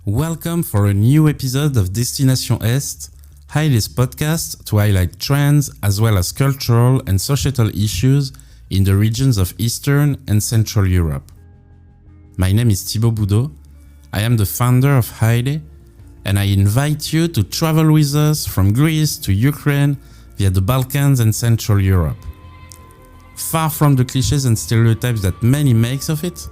Welcome for a new episode of Destination Est, HAJDE's podcast to highlight trends as well as cultural and societal issues in the regions of Eastern and Central Europe. My name is Thibaut Boudot. I am the founder of HAJDE, and I invite you to travel with us from Greece to Ukraine via the Balkans and Central Europe. Far from the clichés and stereotypes that many makes of it,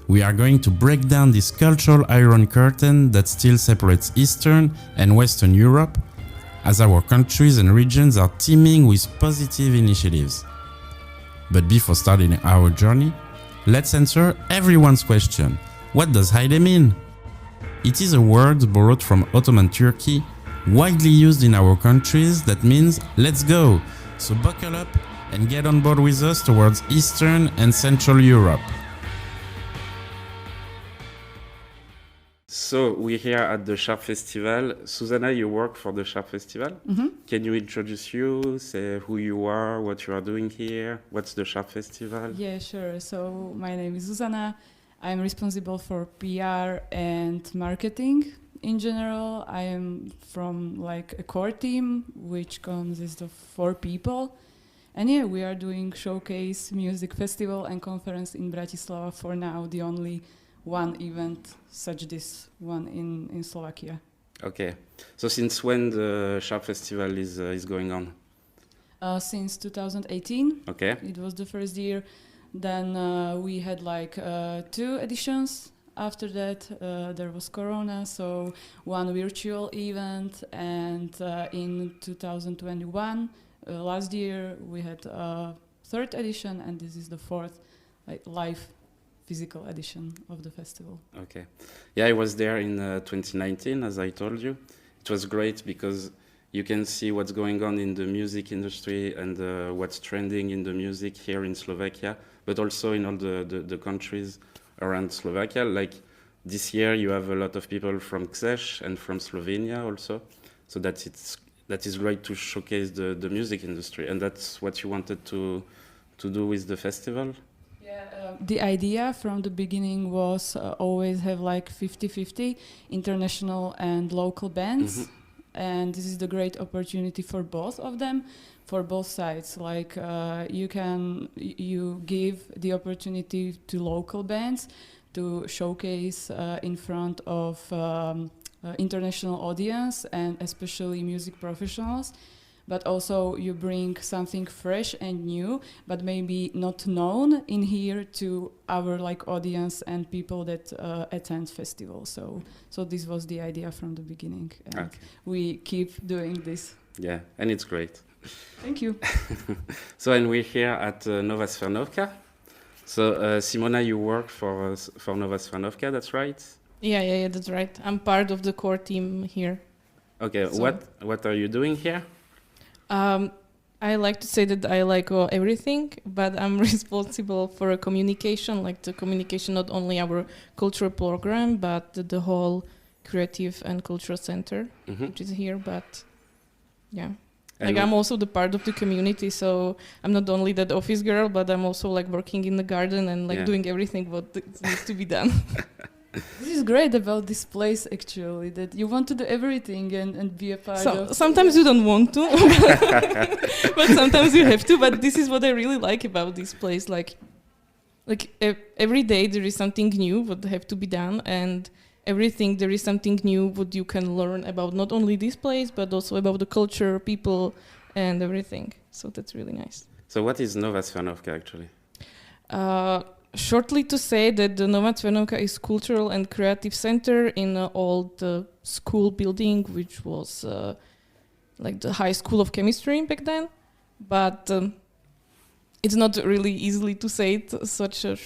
we are going to break down this cultural iron curtain that still separates Eastern and Western Europe, as our countries and regions are teeming with positive initiatives. But before starting our journey, let's answer everyone's question. What does HAJDE mean? It is a word borrowed from Ottoman Turkey, widely used in our countries that means let's go. So buckle up and get on board with us towards Eastern and Central Europe. So we're here at the SHARPE Festival. Zuzana, you work for the SHARPE Festival. Mm-hmm. Can you introduce you, say who you are, what you are doing here, what's the SHARPE Festival? Yeah, sure. So my name is Zuzana. I'm responsible for PR and marketing in general. I am from like a core team, which consists of 4 people. And yeah, we are doing showcase music festival and conference in Bratislava for now, the only one event such this one in Slovakia. Okay. So since when the SHARPE Festival is going on? Since 2018. Okay. It was the first year. Then we had like 2 editions. After that, there was Corona, so one virtual event. And in 2021, last year, we had a 3rd edition, and this is the 4th live physical edition of the festival. Okay. Yeah, I was there in 2019, as I told you. It was great because you can see what's going on in the music industry and what's trending in the music here in Slovakia, but also in all the countries around Slovakia. Like this year, you have a lot of people from Czech and from Slovenia also. So that is great to showcase the music industry. And that's what you wanted to do with the festival? The idea from the beginning was always have like 50-50 international and local bands. Mm-hmm. And this is the great opportunity for both of them, for both sides. Like you give the opportunity to local bands to showcase in front of international audience and especially music professionals. But also you bring something fresh and new, but maybe not known in here to our like audience and people that attend festivals. So this was the idea from the beginning, and we keep doing this. Yeah, and it's great. Thank you. So, and we're here at Nova Cvernovka. So, Simona, you work for Nova Cvernovka, that's right? Yeah, that's right. I'm part of the core team here. Okay, so what are you doing here? I like to say that I like everything, but I'm responsible for a communication, like the communication, not only our cultural program, but the whole creative and cultural center, which is here. But yeah, and like I'm also the part of the community, so I'm not only that office girl, but I'm also like working in the garden and like doing everything what needs to be done. This is great about this place, actually, that you want to do everything and be a part of. Sometimes you don't want to, but sometimes you have to. But this is what I really like about this place. Like every day there is something new what have to be done, and everything there is something new what you can learn about not only this place but also about the culture, people, and everything. So that's really nice. So what is Nova Cvernovka actually? Shortly to say that the Nova Cvernovka is cultural and creative center in an old school building, which was like the high school of chemistry back then. But it's not really easily to say it such a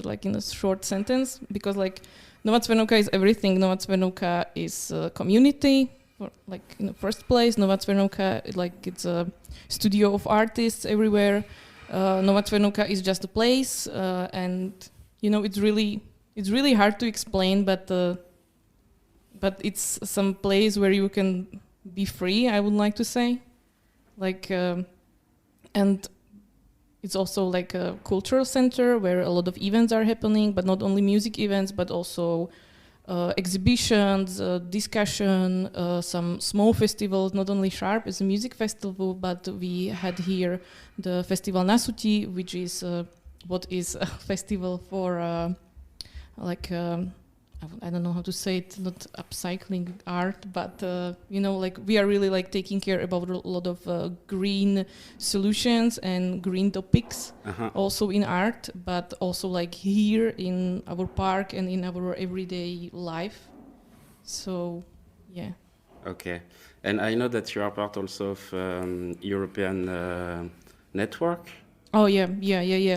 like in a short sentence, because like Nova Cvernovka is everything. Nova Cvernovka is a community, like in the first place. Nova Cvernovka, like it's a studio of artists everywhere. Nova Cvernovka is just a place, and you know it's really hard to explain, but it's some place where you can be free. I would like to say, like, and it's also like a cultural center where a lot of events are happening, but not only music events, but also exhibitions, discussion, some small festivals, not only SHARPE as a music festival, but we had here the Festival Nasuti, which is what is a festival for I don't know how to say it, not upcycling art, but like we are really like taking care about a lot of green solutions and green topics also in art, but also like here in our park and in our everyday life. So, yeah. Okay. And I know that you are part also of European network. Oh yeah,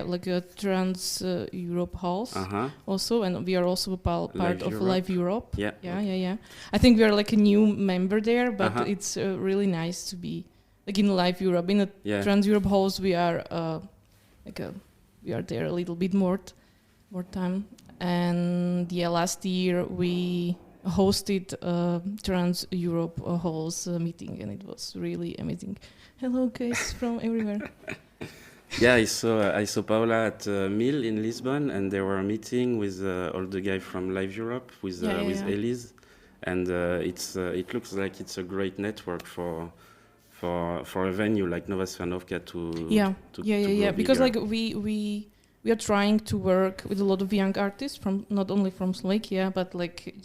like a Trans Europe Halls also, and we are also part of Live Europe. Yeah. I think we are like a new member there, but it's really nice to be like in Live Europe. In a Trans Europe Halls, we are we are there a little bit more time. And yeah, last year we hosted Trans Europe Halls meeting, and it was really amazing. Hello, guys from everywhere. Yeah, I saw Paula at Mill in Lisbon, and they were meeting with all the guys from Live Europe with Elise, and it looks like it's a great network for a venue like Nova Cvernovka to because bigger. like we are trying to work with a lot of young artists from not only from Slovakia, but like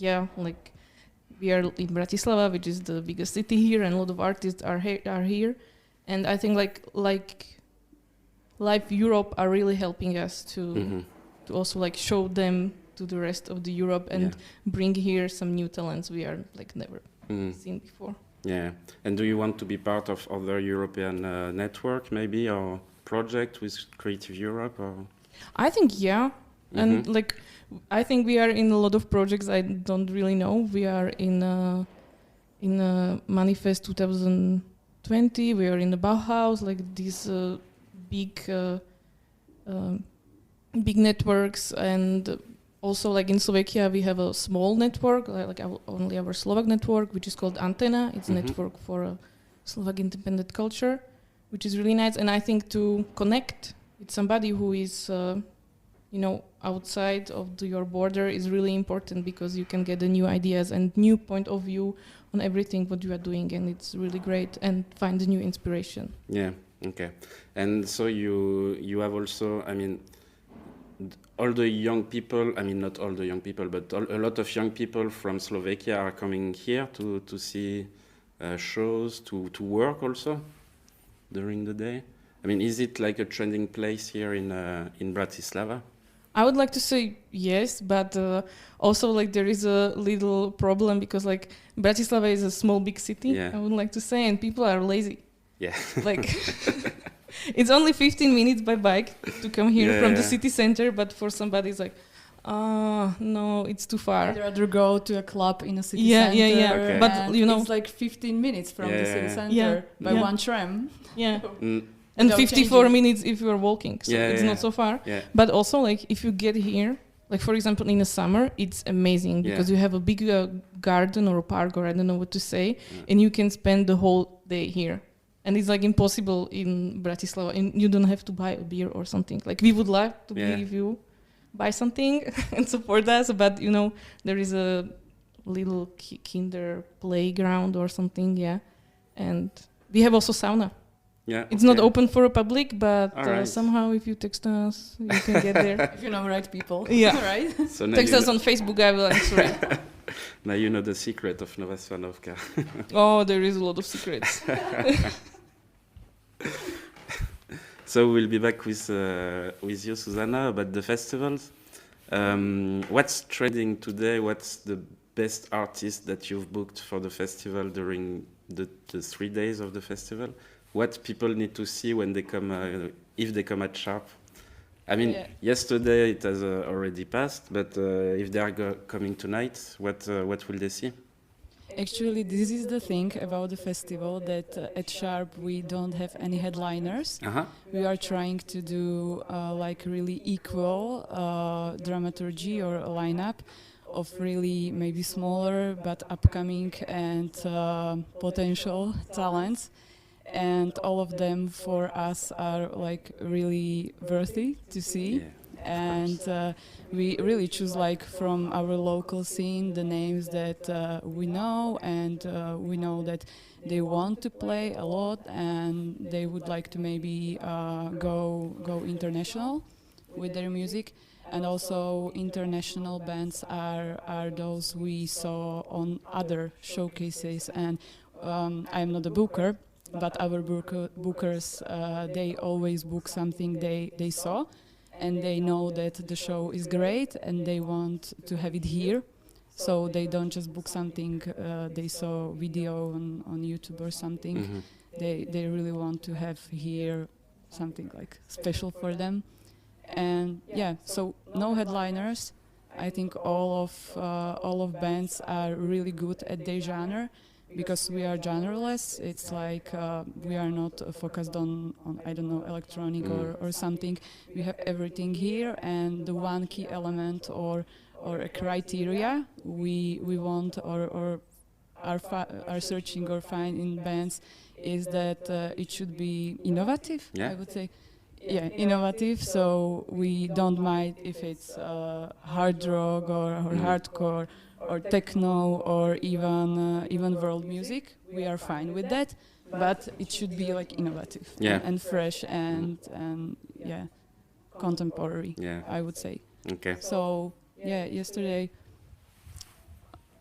we are in Bratislava, which is the biggest city here, and a lot of artists are here, and I think like Live Europe are really helping us to also like show them to the rest of the Europe and bring here some new talents we are like never seen before. Yeah, and do you want to be part of other European network maybe or project with Creative Europe? Or? I think and like I think we are in a lot of projects I don't really know. We are in Manifest 2020. We are in the Bauhaus, like these. Big networks, and also like in Slovakia we have a small network, like only our Slovak network, which is called Antena. It's a network for Slovak independent culture, which is really nice. And I think to connect with somebody who is outside of your border is really important, because you can get the new ideas and new point of view on everything what you are doing, and it's really great, and find a new inspiration. Yeah. Okay, and so you have also, I mean, all the young people, I mean not all the young people, but a lot of young people from Slovakia are coming here to see shows, to work also during the day. I mean, is it like a trending place here in Bratislava? I would like to say yes, but also like there is a little problem, because like Bratislava is a small big city, I would like to say, and people are lazy. Yeah. Like it's only 15 minutes by bike to come here from the city center, but for somebody it's like, no, it's too far. I'd rather go to a club in a city center. Yeah. Okay. But it's like 15 minutes from the city center by one tram. Yeah. And 54 minutes if you are walking, so it's not so far. Yeah. But also like if you get here, like for example in the summer, it's amazing because you have a big garden or a park, or I don't know what to say, and you can spend the whole day here. And it's like impossible in Bratislava, and you don't have to buy a beer or something. Like we would like to give you buy something and support us, but there is a little kinder playground or something, and we have also sauna. It's not open for a public, but somehow if you text us, you can get there. If you know right people. Right? So text us on Facebook, I will answer it. Now you know the secret of Nova Cvernovka. Oh, there is a lot of secrets. So we'll be back with you, Zuzana, about the festivals. What's trending today? What's the best artist that you've booked for the festival during the 3 days of the festival? What people need to see when they come, if they come at SHARPE? I mean, yesterday it has already passed, but if they are coming tonight, what will they see? Actually, this is the thing about the festival, that at SHARPE we don't have any headliners. We are trying to do like really equal dramaturgy or a lineup of really maybe smaller but upcoming and potential talents. And all of them for us are like really worthy to see. and we really choose like from our local scene the names that we know, and we know that they want to play a lot and they would like to maybe go international with their music. And also international bands are those we saw on other showcases. And I'm not a booker, but our bookers, they always book something they saw, and they know that the show is great and they want to have it here. So they don't just book something they saw video on YouTube or something. Mm-hmm. They really want to have here something like special for them. And yeah, so no headliners. I think all of bands are really good at their genre, because we are genreless. It's like we are not focused on I don't know, electronic or something. We have everything here, and the one key element or a criteria we want or are searching or find in bands is that it should be innovative. Yeah. I would say. Yeah, innovative. So we don't mind if it's hard rock or hardcore or techno or even world music. We are fine with that, but it should be like innovative and fresh and yeah, contemporary. Yeah. I would say. Okay. So yeah, yesterday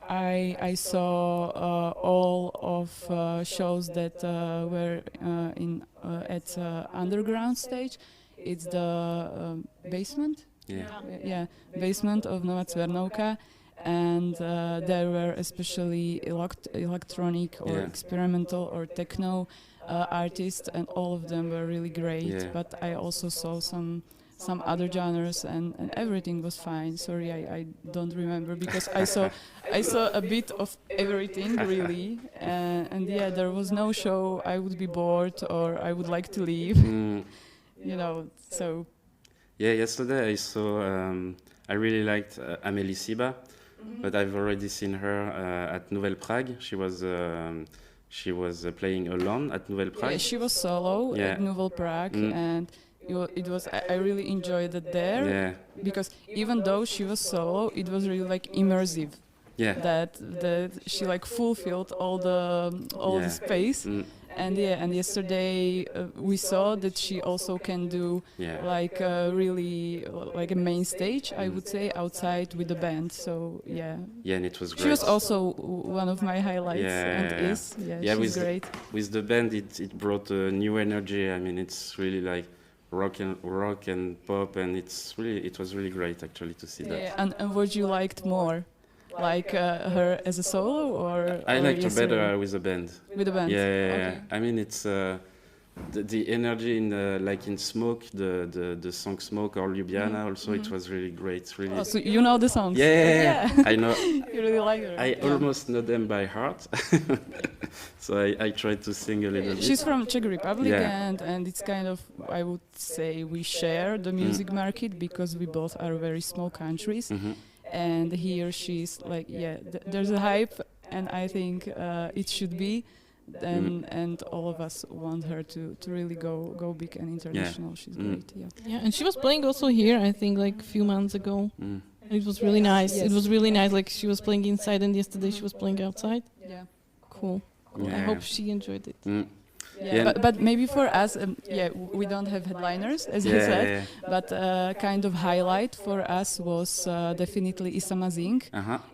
I saw all of shows that were at underground stage. It's the basement. Yeah. Basement of Nova Cvernovka, and there were especially electronic or experimental or techno artists, and all of them were really great. Yeah. But I also saw some other genres, and everything was fine. Sorry, I don't remember, because I saw a bit of everything really, and yeah, there was no show I would be bored or I would like to leave. You know, so. Yeah, yesterday I saw. I really liked Amélie Siba, but I've already seen her at Nouvelle Prague. She was playing alone at Nouvelle Prague. Yeah, she was solo at Nouvelle Prague, and it was. I really enjoyed it there, because even though she was solo, it was really like immersive. Yeah. That she like fulfilled all the space. And yesterday we saw that she also can do like really like a main stage, I would say, outside with the band. So yeah. Yeah, and it was great. She was also one of my highlights, and is. Yeah, she's great. With the band, it brought a new energy. I mean, it's really like rock and pop, and it was really great actually to see that. Yeah, and what you liked more? Like her as a solo, or I liked her better with the band. With the band. Yeah. Okay. I mean, it's the energy in like in Smoke, the song Smoke or Ljubljana. Also, it was really great. Really. Oh, so you know the songs? Yeah. I know. You really like her. I almost know them by heart, so I tried to sing a little bit. She's from Czech Republic, and it's kind of, I would say, we share the music market, because we both are very small countries. And here she's like, there's a hype, and I think it should be, and all of us want her to really go big and international. She's great. Yeah, and she was playing also here, I think, like a few months ago. It was really nice. Yes. It was really nice. Like, she was playing inside, and yesterday she was playing outside. Yeah. Cool. I hope she enjoyed it. But maybe for us, we don't have headliners, as you said, but kind of highlight for us was definitely Isamazing.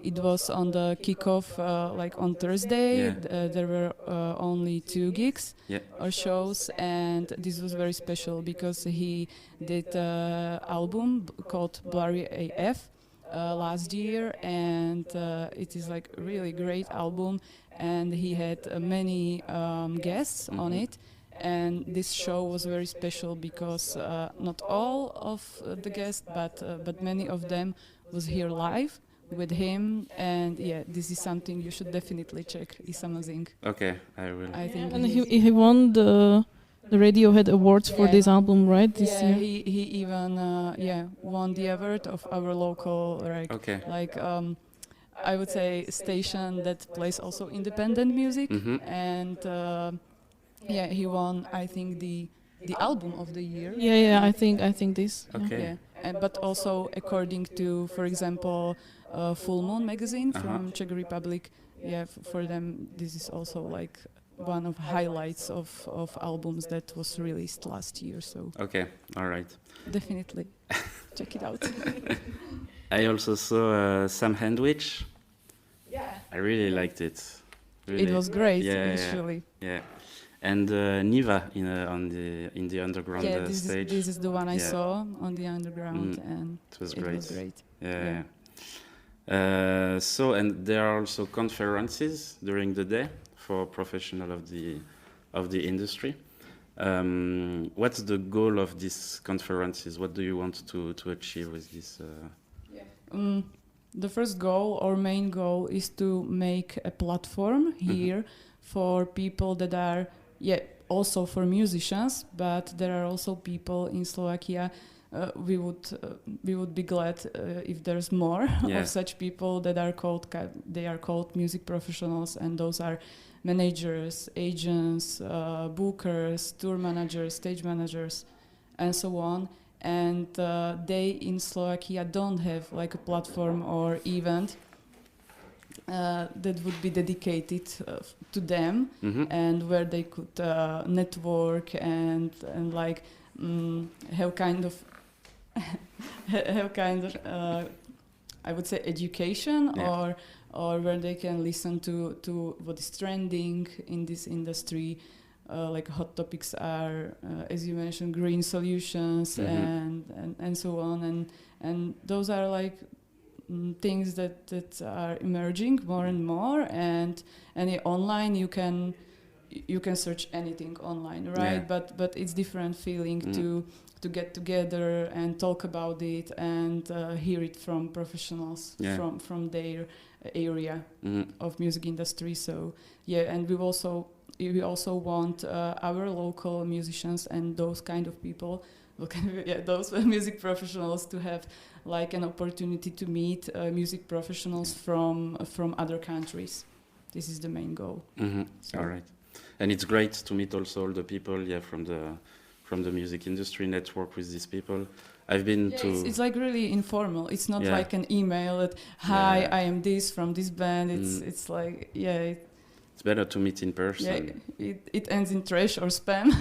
It was on the kickoff, like on Thursday. There were only 2 gigs or shows, and this was very special because he did an album called Blurry AF last year, and it is like a really great album. And he had many guests on it, and this show was very special because not all of the guests, but many of them was here live with him, and this is something you should definitely check. Isamazing. Okay, I will. I think. And he won the Radiohead Awards for this album, right? This year. He even won the award of our local I would say station that plays also independent music, and he won, I think, the album of the year. I think this. Okay. but also according to, for example, Full Moon magazine from Czech Republic. Yeah, for them this is also like one of highlights of albums that was released last year. So Okay, all right. definitely check it out. I also saw Sam Handwich. Yeah, I really liked it. Really. it was great Yeah, actually. Yeah. And Niva in the underground Yeah, stage. this is the one I Yeah. saw on the underground, and It was it great. was great. Yeah. So and there are also conferences during the day for professionals of the industry. What's the goal of these conferences? What do you want to achieve with this? The first goal or main goal is to make a platform here for people that are, also for musicians, but there are also people in Slovakia. We would be glad if there's more of such people that are called music professionals, and those are managers, agents, bookers, tour managers, stage managers, and so on. And they in Slovakia don't have like a platform or event that would be dedicated to them, and where they could network and like have kind of I would say education, or where they can listen to what is trending in this industry. Like hot topics are, as you mentioned, green solutions and so on, and those are like things that are emerging more and more. And online you can search anything online, right? But it's different feeling to get together and talk about it and hear it from professionals from their area of music industry. So and we also want our local musicians and those kind of people, those music professionals, to have like an opportunity to meet music professionals from other countries. This is the main goal. So. All right, and it's great to meet also all the people from the music industry, network with these people. I've been to. It's like really informal. It's not like an email that hi, I am this from this band. It's like it's better to meet in person. Yeah, it ends in trash or spam.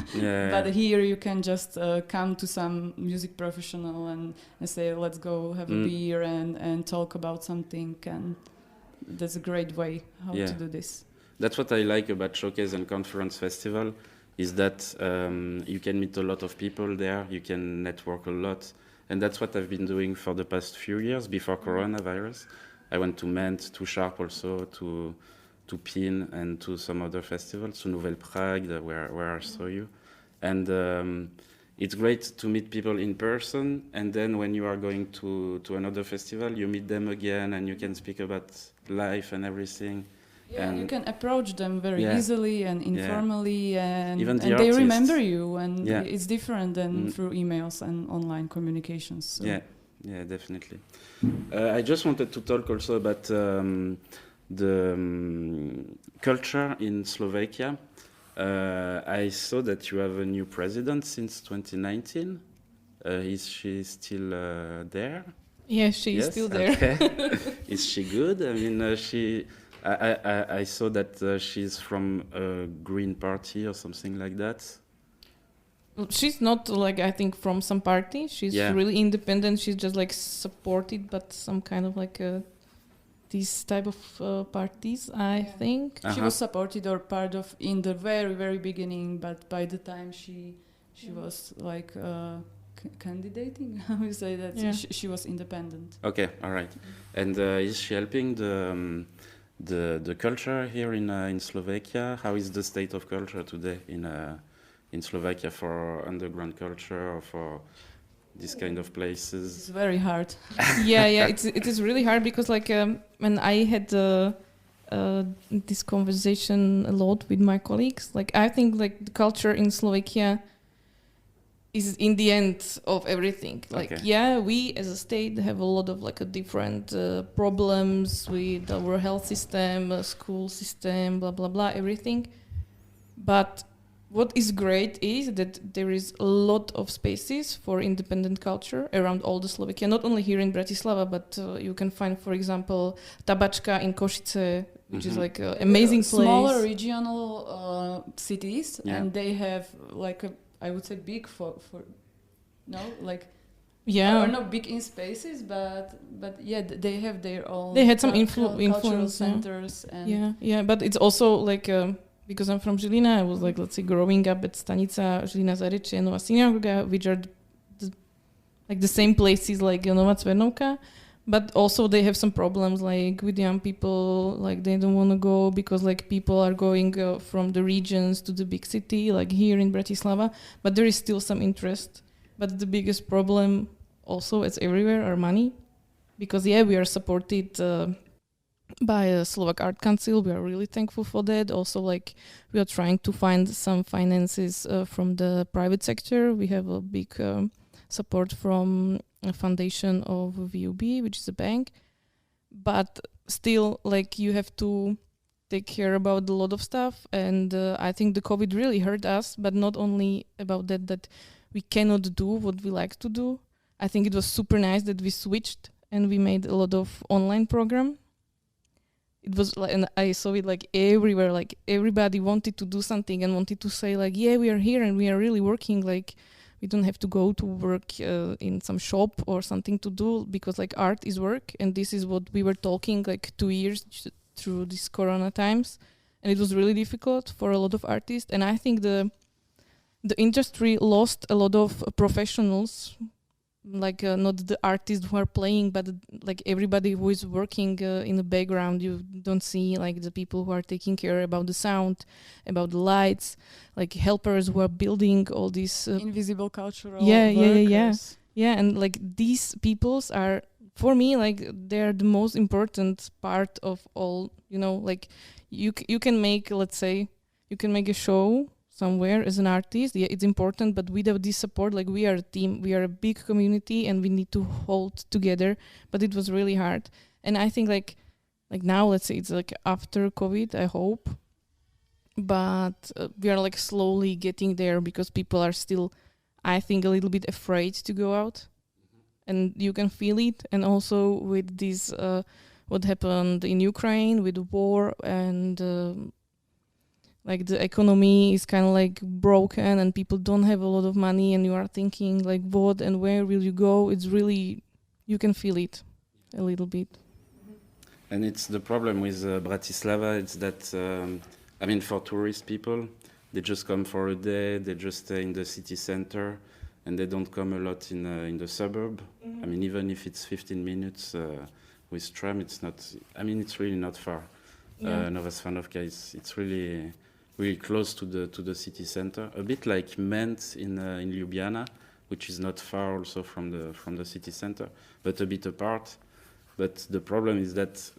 But here you can just come to some music professional and say, let's go have a beer and talk about something. And that's a great way how to do this. That's what I like about Showcase and Conference Festival, is that you can meet a lot of people there, you can network a lot. And that's what I've been doing for the past few years before coronavirus. I went to Ment, to Sharpe also, to PIN, and to some other festivals, to Nouvelle Prague, where I saw you. And it's great to meet people in person, and then when you are going to another festival, you meet them again, and you can speak about life and everything. And you can approach them very easily and informally, and they remember you, and it's different than through emails and online communications. So. Yeah, definitely. I just wanted to talk also about the culture in Slovakia. I saw that you have a new president since 2019. Is she still there? Yes, she is still there. Okay. Is she good? I mean, I saw that she's from a Green Party or something like that. She's not I think from some party. She's really independent. She's just supported, but some kind of these type of parties, I think. She was supported or part of in the very, very beginning, but by the time she was candidating, how you say that? She was independent. Okay, all right. And is she helping the culture here in Slovakia? How is the state of culture today in Slovakia for underground culture or for these kind of places? It's very hard. It is really hard because when I had this conversation a lot with my colleagues, I think the culture in Slovakia is in the end of everything. We as a state have a lot of different problems with our health system, school system, blah blah blah, everything. But what is great is that there is a lot of spaces for independent culture around all the Slovakia, not only here in Bratislava, but you can find, for example, Tabačka in Košice, which is like an amazing place. Smaller regional cities, and they have like I would say big for or not big in spaces, but yeah, they have their own. They had some cultural influence centers. And but it's also like because I'm from Žilina, I was like, let's say, growing up at Stanica, Žilina Zarečie, Nová Synagoga, which are the same places like Nová Cvernovka, but also they have some problems like with young people, like they don't want to go because like people are going from the regions to the big city, like here in Bratislava, but there is still some interest. But the biggest problem also, it's everywhere, are money, because we are supported by a Slovak Art Council. We are really thankful for that. Also, like we are trying to find some finances from the private sector. We have a big support from a foundation of VUB, which is a bank. But still, like you have to take care about a lot of stuff. And I think the COVID really hurt us, but not only about that we cannot do what we like to do. I think it was super nice that we switched and we made a lot of online program. It was like, and I saw it like everywhere, like everybody wanted to do something and wanted to say like, yeah, we are here and we are really working. Like we don't have to go to work in some shop or something to do, because like art is work. And this is what we were talking like 2 years through these Corona times. And it was really difficult for a lot of artists. And I think the industry lost a lot of professionals, like not the artists who are playing, but like everybody who is working in the background. You don't see like the people who are taking care about the sound, about the lights, like helpers who are building all these invisible cultural workers. Yeah, and like these peoples are, for me, like they're the most important part of all. You know, like you can make, let's say, you can make a show somewhere as an artist, it's important, but without this support, like we are a team, we are a big community and we need to hold together. But it was really hard. And I think like now, let's say it's like after COVID, I hope, but we are like slowly getting there, because people are still, I think, a little bit afraid to go out, and you can feel it. And also with this what happened in Ukraine with the war, and like the economy is kind of like broken and people don't have a lot of money, and you are thinking like what and where will you go. It's really, you can feel it a little bit. And it's the problem with Bratislava, it's that I mean, for tourist people, they just come for a day, they just stay in the city center, and they don't come a lot in the suburb. I mean, even if it's 15 minutes with tram, it's not, I mean, it's really not far. Nová Synagoga it's really close to the city center, a bit like Ment in Ljubljana, which is not far also from the city center, but a bit apart. But the problem is that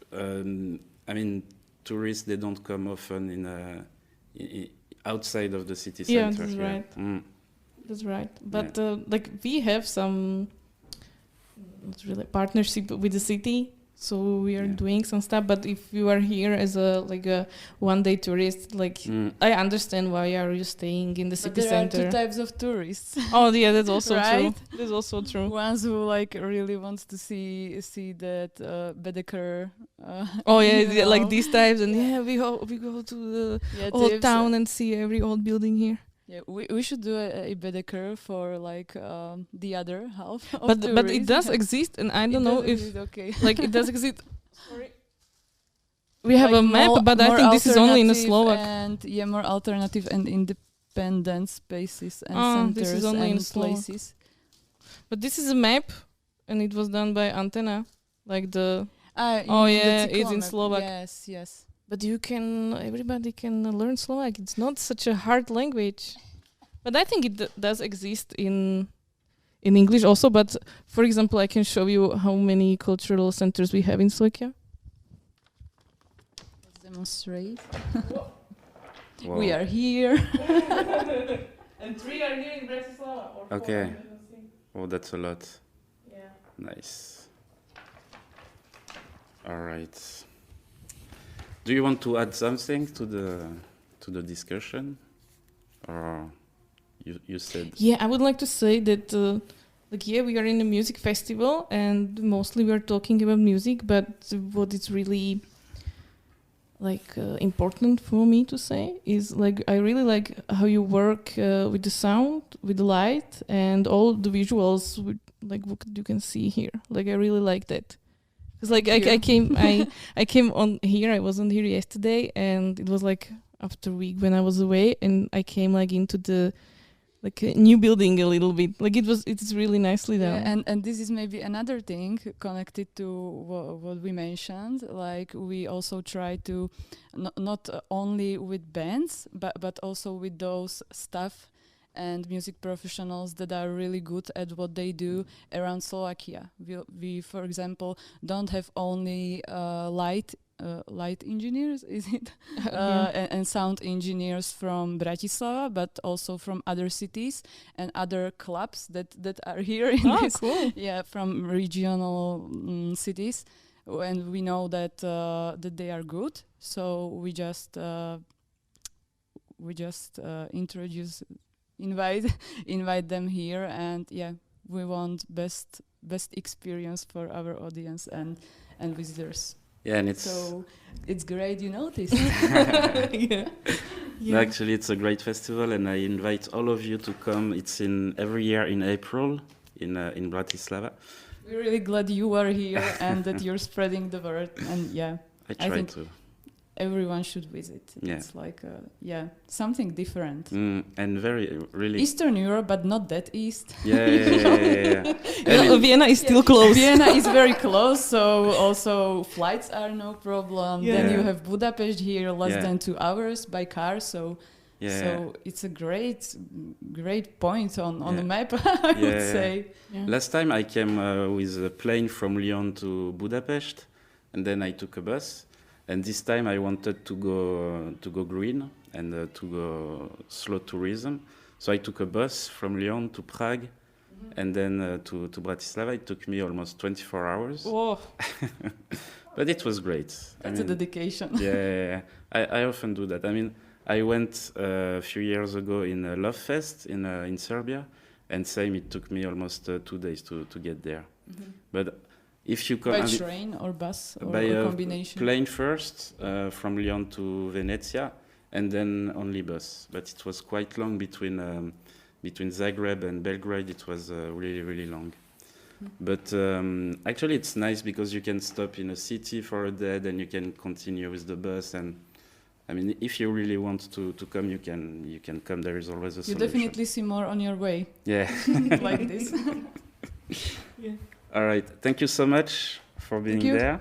I mean, tourists, they don't come often in outside of the city center. Yeah, that's right. That's right. But like we have some partnership with the city. So we are doing some stuff, but if you are here as a one-day tourist, like I understand why are you staying in the city center. There are two types of tourists. Oh yeah, that's also right? true. That's also true. Ones who like really wants to see that Baedeker. Like these types, and we go to the old town and see every old building here. Yeah, we should do a Baedeker for like the other half. But it does exist, and I don't know if like it does exist. Sorry. We have a map, but I think this is only in the Slovak. And more alternative and independent spaces and centers this is only and in places. But this is a map, and it was done by Antenna, like the. It's in Slovak. Yes. But everybody can learn Slovak. It's not such a hard language. But I think it does exist in English also. But for example, I can show you how many cultural centers we have in Slovakia. Let's demonstrate. Wow. We are here. And 3 are here in Bratislava. Or 4, okay. Oh, that's a lot. Yeah. Nice. All right. Do you want to add something to the discussion? or you said? Yeah, I would like to say that, we are in a music festival and mostly we are talking about music, but what is really important for me to say is I really like how you work with the sound, with the light, and all the visuals, with, what you can see here. I really like that. Because I came on here. I wasn't here yesterday, and it was after a week when I was away, and I came into the a new building a little bit. It's really nicely done. Yeah, and this is maybe another thing connected to what we mentioned. We also try to not only with bands, but also with those staff and music professionals that are really good at what they do around Slovakia. We for example, don't have only light engineers, is it? And sound engineers from Bratislava, but also from other cities and other clubs that are here in this. Cool. Yeah, from regional cities, and we know that they are good. So we just invite them here, and we want best experience for our audience and visitors. Yeah, and it's great you noticed. Yeah. No, actually, it's a great festival, and I invite all of you to come. It's every year in April in Bratislava. We're really glad you are here and that you're spreading the word. And I try to. Everyone should visit. Yeah. It's something different. And very really Eastern Europe, but not that east. Yeah. Vienna is still close. Vienna is very close, so also flights are no problem. Yeah. Then you have Budapest here, less Yeah. than 2 hours by car. So it's a great point on the map, I would say. Yeah. Last time I came with a plane from Lyon to Budapest, and then I took a bus. And this time I wanted to go green and to go slow tourism. So I took a bus from Lyon to Prague, and then to Bratislava. It took me almost 24 hours. Oh. But it was great. That's a dedication. Yeah. I often do that. I mean, I went a few years ago in a Love Fest in Serbia, and same, it took me almost 2 days to get there. Mm-hmm. But if you come by train or bus or by a combination? Plane first from Lyon to Venezia, and then only bus. But it was quite long between Zagreb and Belgrade. It was really, really long. But actually, it's nice because you can stop in a city for a day, then you can continue with the bus. And I mean, if you really want to come, you can come. There is always a solution. You definitely see more on your way. Yeah. Like this. Yeah. All right. Thank you so much for being there.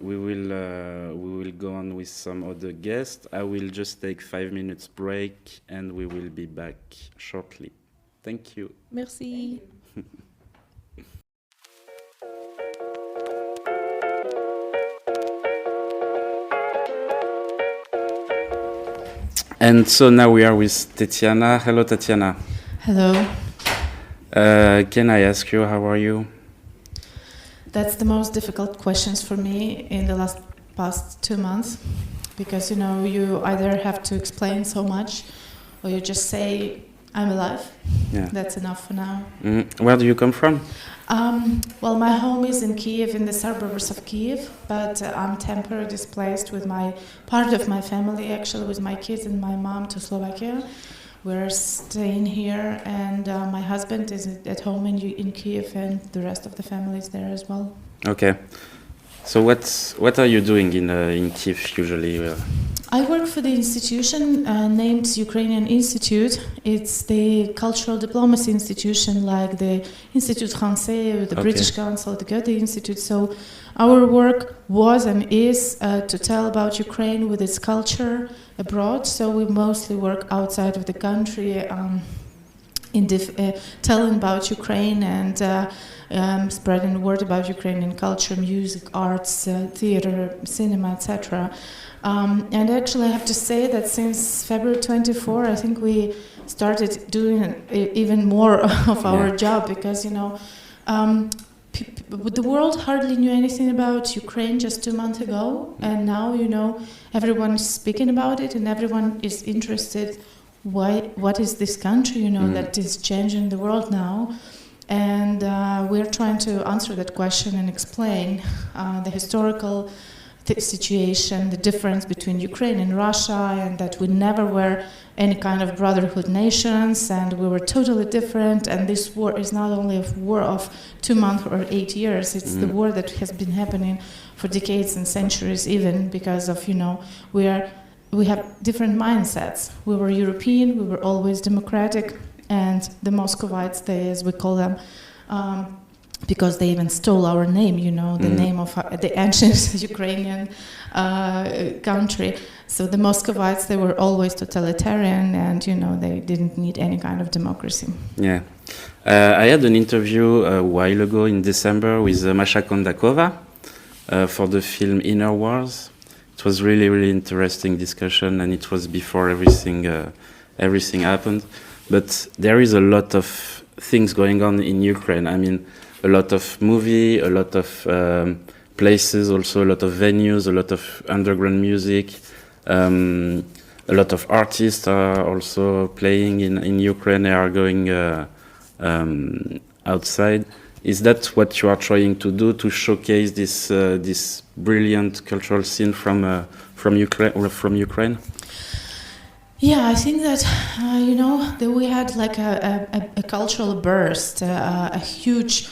We will go on with some other guests. I will just take 5 minutes break, and we will be back shortly. Thank you. Merci. And so now we are with Tetyana. Hello, Tetyana. Hello. Can I ask you, how are you? That's the most difficult questions for me in the past 2 months, because you either have to explain so much, or you just say I'm alive. Yeah. That's enough for now. Where do you come from? Well, my home is in Kiev, in the suburbs of Kiev, but I'm temporarily displaced with part of my family, actually, with my kids and my mom, to Slovakia. We're staying here, and my husband is at home in Kiev, and the rest of the family is there as well. Okay. So what are you doing in Kiev usually? I work for the institution named Ukrainian Institute. It's the cultural diplomacy institution, like the Institut Français, the British Council, the Goethe Institute. So our work was and is to tell about Ukraine with its culture abroad. So we mostly work outside of the country, telling about Ukraine and spreading the word about Ukrainian culture, music, arts, theater, cinema, etc. And actually, I have to say that since February 24, I think we started doing even more of our job, because the world hardly knew anything about Ukraine just 2 months ago, and now everyone is speaking about it, and everyone is interested. What is this country? That is changing the world now, and we're trying to answer that question and explain the historical situation, the difference between Ukraine and Russia, and that we never were any kind of brotherhood nations, and we were totally different. And this war is not only a war of 2 months or 8 years; it's the war that has been happening for decades and centuries, even because of we have different mindsets. We were European, we were always democratic, and the Muscovites, as we call them. Because they even stole our name, the name of the ancient Ukrainian country. So the Muscovites, they were always totalitarian, and they didn't need any kind of democracy. Yeah, I had an interview a while ago in December with Masha Kondakova for the film Inner Wars. It was really, really interesting discussion, and it was before everything happened. But there is a lot of things going on in Ukraine. I mean, a lot of movie, a lot of places, also a lot of venues, a lot of underground music. A lot of artists are also playing in Ukraine. They are going outside. Is that what you are trying to do, to showcase this brilliant cultural scene from Ukraine? Yeah, I think that that we had like a cultural burst, a huge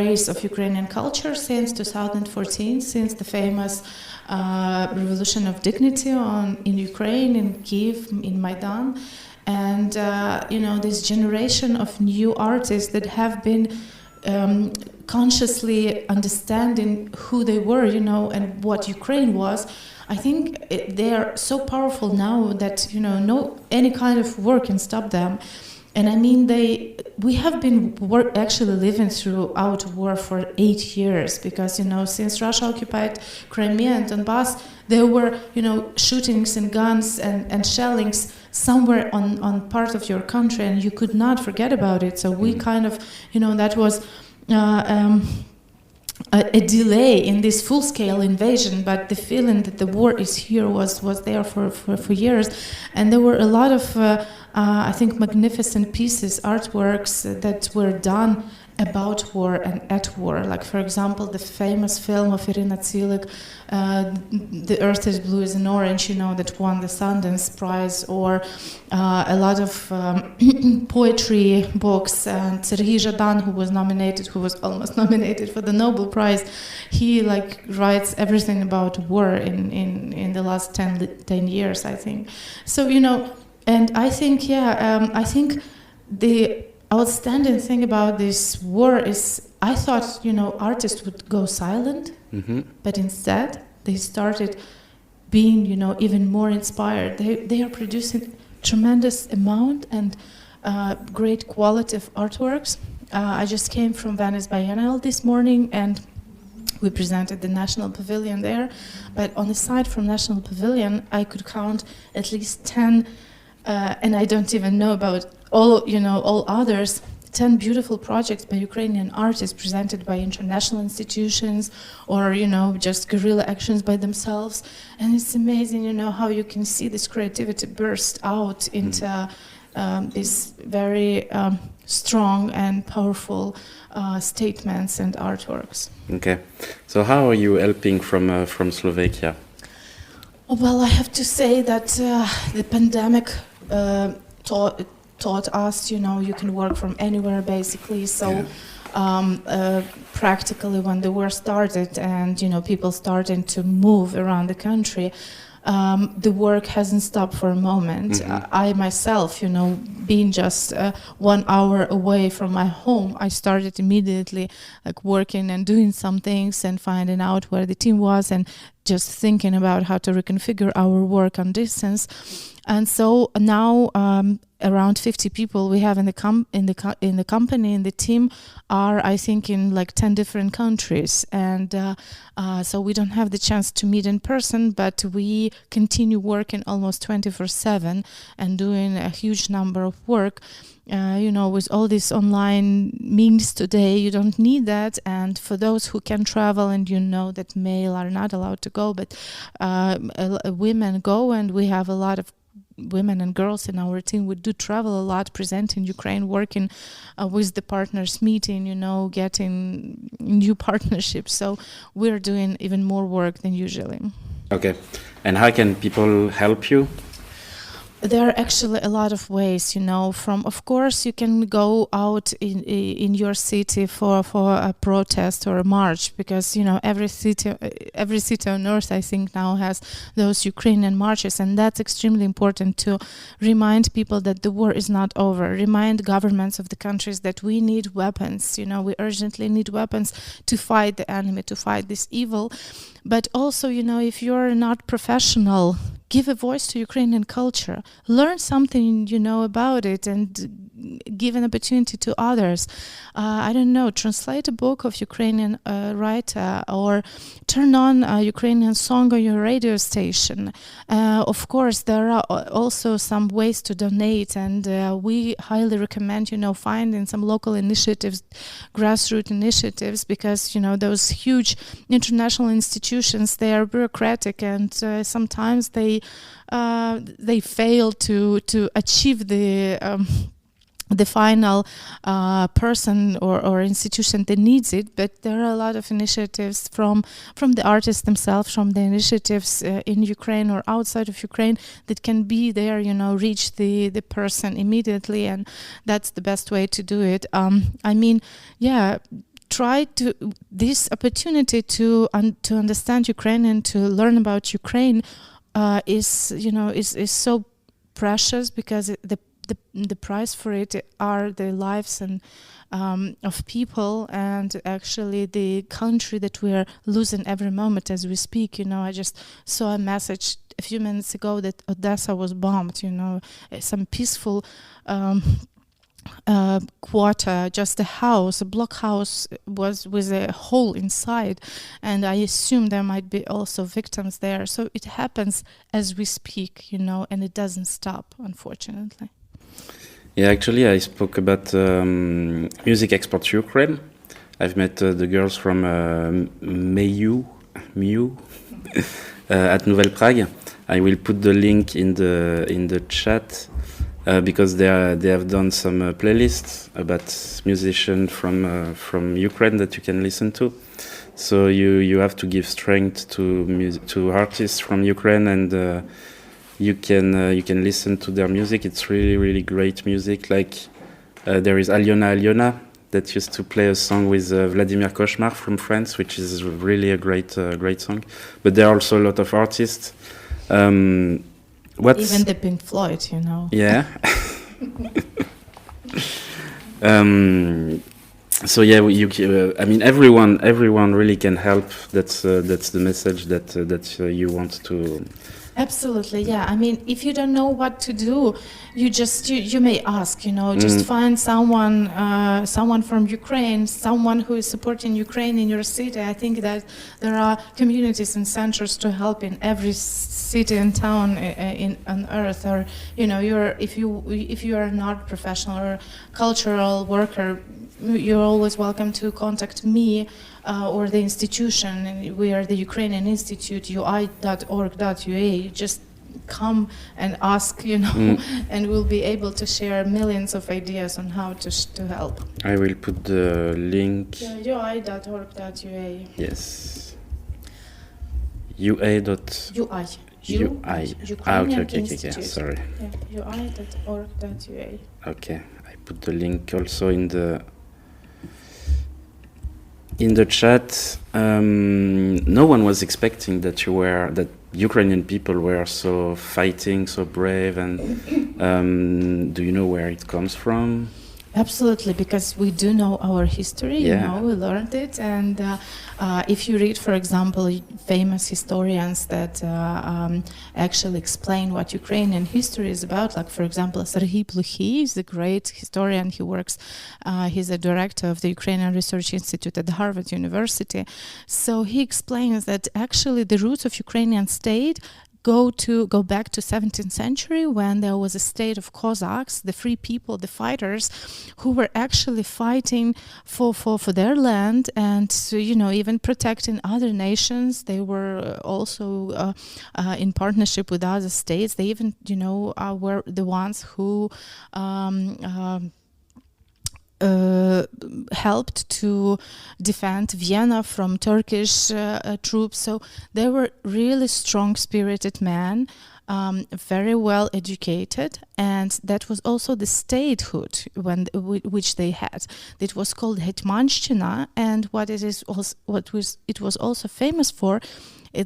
race of Ukrainian culture since 2014, since the famous Revolution of Dignity in Ukraine, in Kiev, in Maidan, and this generation of new artists that have been consciously understanding who they were, and what Ukraine was. I think they are so powerful now that no any kind of war can stop them. And I mean, we have been actually living throughout war for 8 years, because since Russia occupied Crimea and Donbass, there were shootings and guns and shellings somewhere on part of your country, and you could not forget about it. So we kind of that was a delay in this full-scale invasion, but the feeling that the war is here was there for years. And there were a lot of I think magnificent pieces, artworks that were done about war and at war. Like, for example, the famous film of Irina Tsilik, The Earth is Blue as an Orange, that won the Sundance Prize, or a lot of poetry books. And Sergei Zhadan, who was almost nominated for the Nobel Prize, he writes everything about war in the last 10 years, I think. So, and I think, I think the outstanding thing about this war is, I thought, artists would go silent, but instead they started being, even more inspired. They are producing tremendous amount and great quality of artworks. I just came from Venice Biennale this morning, and we presented the National Pavilion there. But on the side from National Pavilion, I could count at least 10, and I don't even know about all others, 10 beautiful projects by Ukrainian artists presented by international institutions, or just guerrilla actions by themselves. And it's amazing, how you can see this creativity burst out into these very strong and powerful statements and artworks. Okay, so how are you helping from Slovakia? Well, I have to say that the pandemic taught us, you can work from anywhere basically. So practically when the war started and, people starting to move around the country, the work hasn't stopped for a moment. I myself, being just 1 hour away from my home, I started immediately working and doing some things and finding out where the team was and just thinking about how to reconfigure our work on distance. And so now around 50 people we have in the company, in the team, are I think in like 10 different countries, and so we don't have the chance to meet in person, but we continue working almost 24/7 and doing a huge number of work. With all these online means today, you don't need that. And for those who can travel, and that male are not allowed to go, but women go, and we have a lot of women and girls in our team. We do travel a lot, presenting Ukraine, working with the partners, meeting, getting new partnerships. So we're doing even more work than usually. Okay. And how can people help you? There are actually a lot of ways, of course you can go out in your city for a protest or a march, because every city on earth I think now has those Ukrainian marches, and that's extremely important to remind people that the war is not over, remind governments of the countries that we need weapons, we urgently need weapons to fight the enemy, to fight this evil. But also, if you're not professional, give a voice to Ukrainian culture, learn something, about it, and give an opportunity to others. Translate a book of Ukrainian writer, or turn on a Ukrainian song on your radio station. Of course, there are also some ways to donate, and we highly recommend, finding some local initiatives, grassroots initiatives, because, those huge international institutions, they are bureaucratic, and sometimes they fail to achieve the final person or institution that needs it. But there are a lot of initiatives from the artists themselves, from the initiatives in Ukraine or outside of Ukraine, that can be there, reach the person immediately, and that's the best way to do it. Try to this opportunity to understand Ukraine and to learn about Ukraine is so precious, because the price for it are the lives and of people, and actually the country that we are losing every moment as we speak. I just saw a message a few minutes ago that Odessa was bombed. Some peaceful quarter, just a block house was with a hole inside, and I assume there might be also victims there. So it happens as we speak, and it doesn't stop, unfortunately. Yeah, actually I spoke about music export to Ukraine. I've met the girls from Miu at Nouvelle Prague. I will put the link in the chat. Because they have done some playlists about musicians from Ukraine that you can listen to. So you have to give strength to artists from Ukraine, and you can listen to their music. It's really, really great music. Like there is Alyona that used to play a song with Vladimir Cauchemar from France, which is really a great song. But there are also a lot of artists. Even the Pink Floyd, Yeah. So yeah, everyone really can help. That's the message that you want to. Absolutely, yeah. If you don't know what to do, you may ask, just find someone from Ukraine, someone who is supporting Ukraine in your city. I think that there are communities and centers to help in every city and town on earth. Or if you are not professional or cultural worker, you're always welcome to contact me or the institution. We are the Ukrainian Institute, ui.org.ua. Just come and ask, and we'll be able to share millions of ideas on how to help. I will put the link. ui.org.ua. Yes. ua. Okay. Sorry. Yeah, ui.org.ua. Okay, I put the link also in the chat. No one was expecting that Ukrainian people were so fighting, so brave, and do you know where it comes from? Absolutely, because we do know our history, we learned it, and if you read, for example, famous historians that actually explain what Ukrainian history is about, like, for example, Serhiy Plukhy is a great historian. He works, he's a director of the Ukrainian Research Institute at Harvard University. So he explains that actually the roots of Ukrainian state go back to 17th century, when there was a state of Cossacks, the free people, the fighters, who were actually fighting for their land, and even protecting other nations. They were also in partnership with other states. They even were the ones who helped to defend Vienna from Turkish troops. So they were really strong-spirited men, very well educated, and that was also the statehood which they had. It was called Hetmanshchina, and it was also famous for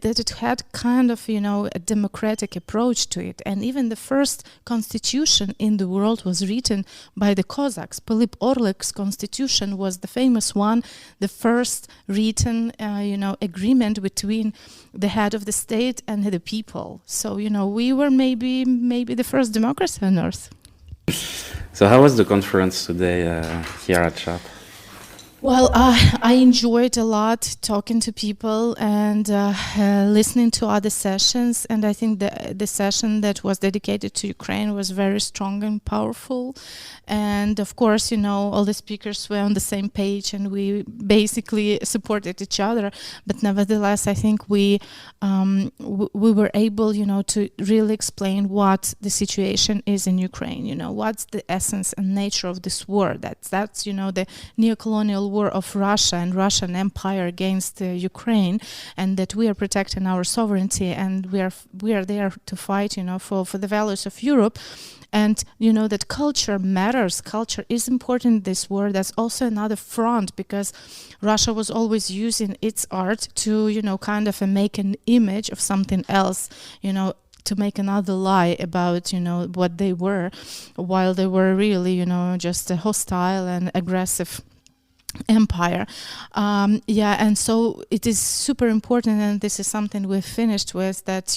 that it had kind of a democratic approach to it, and even the first constitution in the world was written by the Cossacks. Pilip Orlik's constitution was the famous one, the first written agreement between the head of the state and the people. So we were maybe the first democracy on earth. So how was the conference today here at SHARPE? Well, I enjoyed a lot talking to people and listening to other sessions, and I think the session that was dedicated to Ukraine was very strong and powerful. And of course, all the speakers were on the same page, and we basically supported each other. But nevertheless, I think we were able, to really explain what the situation is in Ukraine. What's the essence and nature of this war? That's the neo-colonial war of Russia and Russian Empire against Ukraine, and that we are protecting our sovereignty, and we are there to fight, for the values of Europe. And that culture matters. Culture is important in this war. That's also another front, because Russia was always using its art to kind of make an image of something else, to make another lie about what they were, while they were really just a hostile and aggressive empire. And so it is super important, and this is something we've finished with, that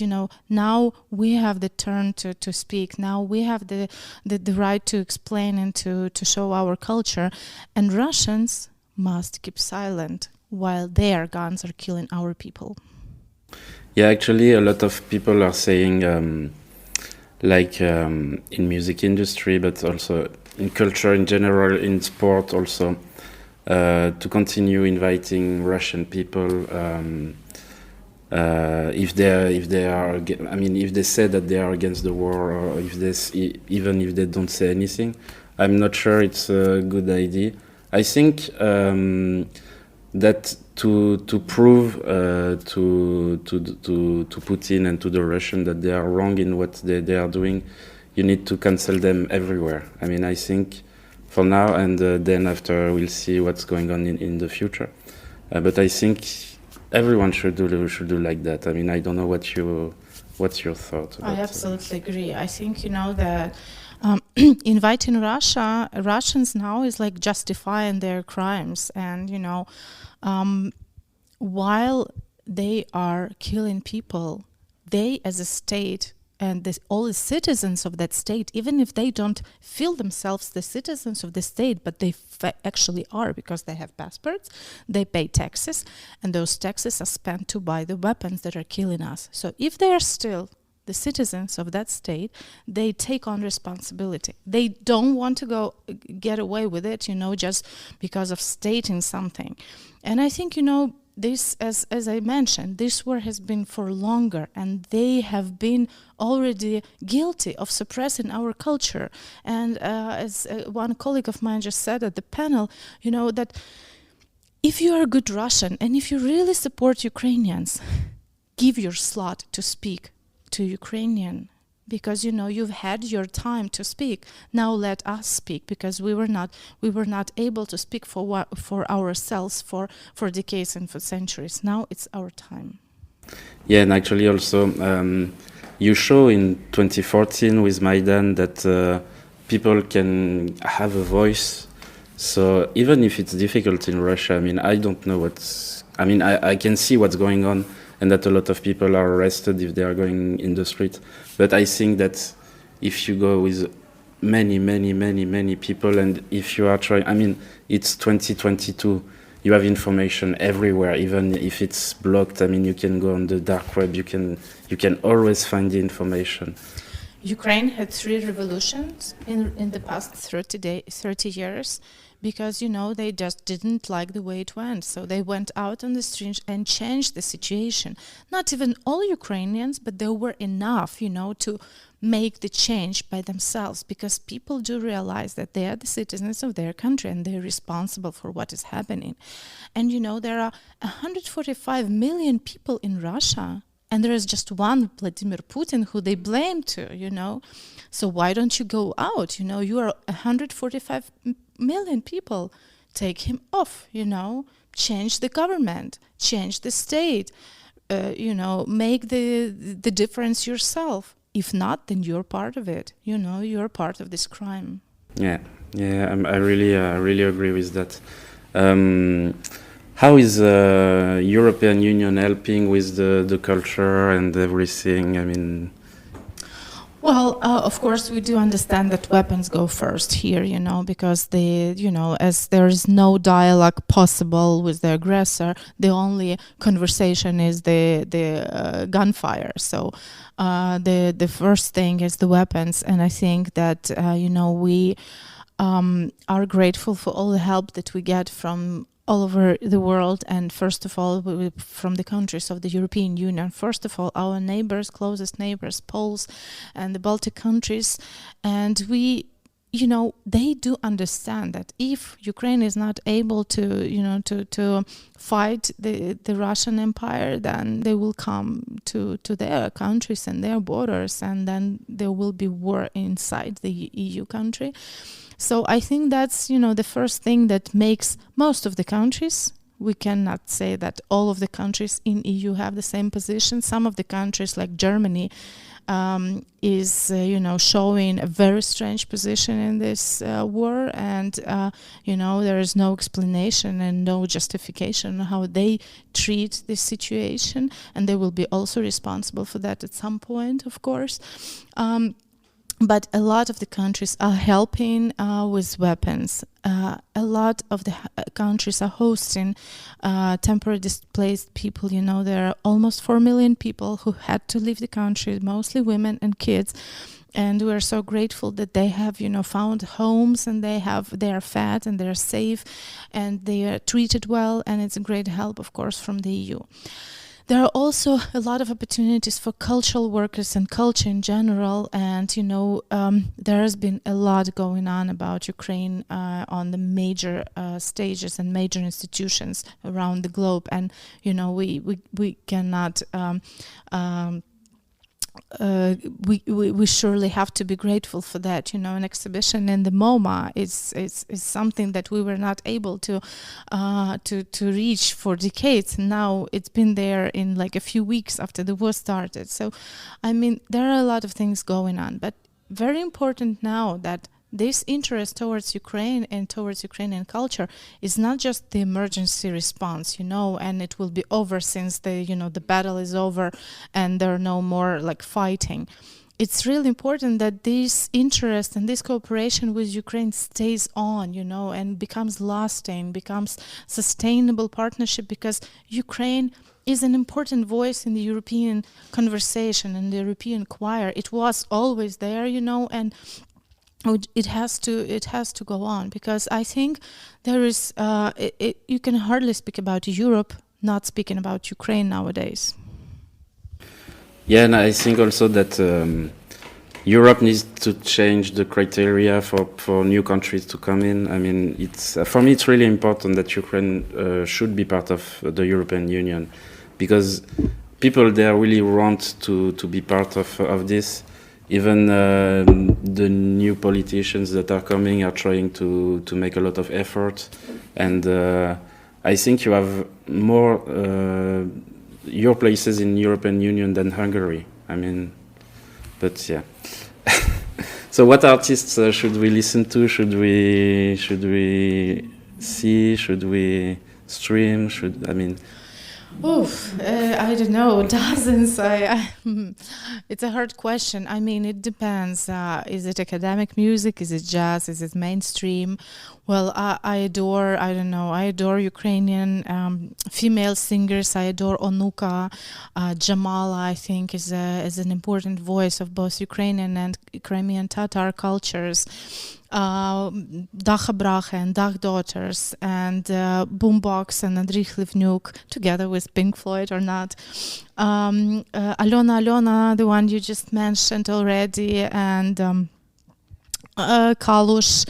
now we have the turn to speak. Now we have the right to explain and to show our culture, and Russians must keep silent while their guns are killing our people. Yeah, actually a lot of people are saying in music industry, but also in culture in general, in sport also, to continue inviting Russian people if they say that they are against the war, or even if they don't say anything. I'm not sure it's a good idea. I think that to prove to Putin and to the Russian that they are wrong in what they are doing, you need to cancel them everywhere. I think for now, and then after we'll see what's going on in the future. But I think everyone should do like that. I don't know what's your thought about I absolutely agree. I think that inviting Russians now is like justifying their crimes, and while they are killing people, they as a state and all the citizens of that state, even if they don't feel themselves the citizens of the state, but they actually are, because they have passports, they pay taxes, and those taxes are spent to buy the weapons that are killing us. So if they are still the citizens of that state, they take on responsibility. They don't want to get away with it, just because of stating something. And I think, this, as I mentioned, this war has been for longer, and they have been already guilty of suppressing our culture. And as one colleague of mine just said at the panel, that if you are a good Russian and if you really support Ukrainians, give your slot to speak to Ukrainian, because you've had your time to speak. Now let us speak, because we were not able to speak for ourselves for decades and for centuries. Now it's our time. Yeah, and actually also you show in 2014 with Maidan that people can have a voice. So even if it's difficult in Russia, I mean, I don't know I can see what's going on, and that a lot of people are arrested if they are going in the street. But I think that if you go with many people, and if you are trying, I mean, it's 2022, you have information everywhere, even if it's blocked. I mean, you can go on the dark web, you can always find the information. Ukraine had 3 revolutions in the past 30 years, because, they just didn't like the way it went. So they went out on the streets and changed the situation. Not even all Ukrainians, but there were enough, to make the change by themselves, because people do realize that they are the citizens of their country and they're responsible for what is happening. And, there are 145 million people in Russia, and there is just one Vladimir Putin who they blame to, So why don't you go out? You are 145 million people. Take him off, change the government, change the state, make the difference yourself. If not, then you're part of it. You're part of this crime. Yeah, I really agree with that. How is European Union helping with the culture and everything? I mean, well, of course, we do understand that weapons go first here, because as there is no dialogue possible with the aggressor, the only conversation is the gunfire. So the first thing is the weapons, and I think that we are grateful for all the help that we get from all over the world, and first of all from the countries of the European Union. First of all, our neighbors, closest neighbors, Poles and the Baltic countries, and they do understand that if Ukraine is not able to fight the Russian Empire, then they will come to their countries and their borders, and then there will be war inside the EU country. So I think that's, the first thing that makes most of the countries. We cannot say that all of the countries in EU have the same position. Some of the countries, like Germany, is, showing a very strange position in this war, and, there is no explanation and no justification on how they treat this situation, and they will be also responsible for that at some point, of course. But a lot of the countries are helping with weapons. A lot of the countries are hosting temporary displaced people. There are almost 4 million people who had to leave the country, mostly women and kids. And we are so grateful that they have, found homes, and they are fed and they are safe and they are treated well. And it's a great help, of course, from the EU. There are also a lot of opportunities for cultural workers and culture in general, and there has been a lot going on about Ukraine on the major stages and major institutions around the globe, and we cannot. We surely have to be grateful for that. An exhibition in the MoMA is something that we were not able to reach for decades. Now it's been there in like a few weeks after the war started. So, I mean, there are a lot of things going on, but very important now that this interest towards Ukraine and towards Ukrainian culture is not just the emergency response, and it will be over since the battle is over and there are no more like fighting. It's really important that this interest and this cooperation with Ukraine stays on, and becomes lasting, becomes sustainable partnership, because Ukraine is an important voice in the European conversation and the European choir. It was always there, and it has to go on, because I think there is you can hardly speak about Europe not speaking about Ukraine nowadays. Yeah, and I think also that Europe needs to change the criteria for new countries to come in. I mean, it's for me it's really important that Ukraine should be part of the European Union, because people there really want to be part of this. Even the new politicians that are coming are trying to make a lot of effort, and I think you have more your places in European Union than Hungary. I mean, but yeah. So what artists should we listen to? Should we see? Should we stream? I don't know, dozens. It's a hard question. I mean, it depends. Is it academic music? Is it jazz? Is it mainstream? Well, I adore Ukrainian female singers. I adore Onuka. Jamala, I think, is an important voice of both Ukrainian and Crimean Tatar cultures. Dacha Bracha and Dach Daughters and Boombox and Andriy Livnuk together with Pink Floyd or not. Alona, the one you just mentioned already, and Kalush.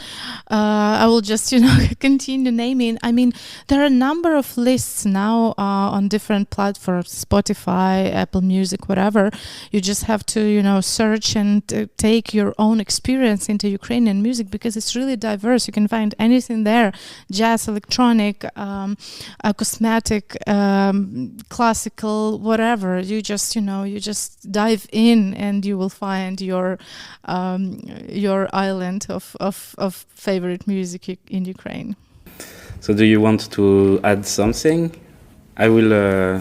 I will just, continue naming. I mean, there are a number of lists now on different platforms, Spotify, Apple Music, whatever. You just have to, search and take your own experience into Ukrainian music because it's really diverse. You can find anything there: jazz, electronic, cosmetic, classical, whatever. You just dive in and you will find your island of favorite music in Ukraine. So do you want to add something? I will.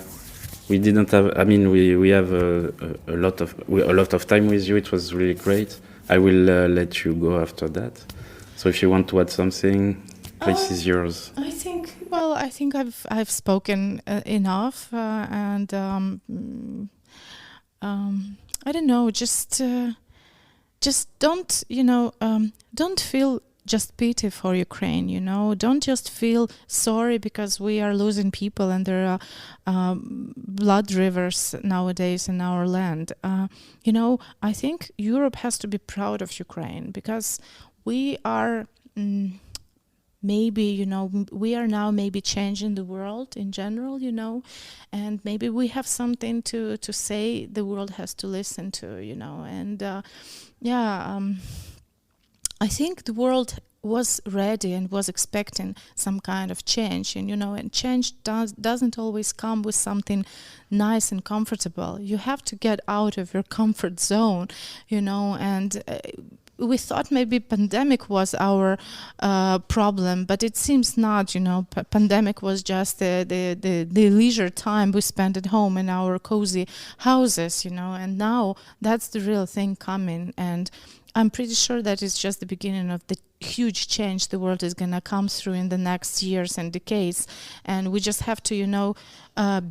We didn't have. I mean, we have a lot of time with you. It was really great. I will let you go after that. So if you want to add something, place is yours. I think I've spoken enough, and I don't know. Just don't feel just pity for Ukraine, Don't just feel sorry because we are losing people and there are blood rivers nowadays in our land. I think Europe has to be proud of Ukraine because we are maybe, we are now maybe changing the world in general, and maybe we have something to say the world has to listen to, and I think the world was ready and was expecting some kind of change, and change doesn't always come with something nice and comfortable. You have to get out of your comfort zone, and we thought maybe pandemic was our problem, but it seems not. Pandemic was just the leisure time we spent at home in our cozy houses, and now that's the real thing coming. And I'm pretty sure that it's just the beginning of the huge change the world is going to come through in the next years and decades. And we just have to,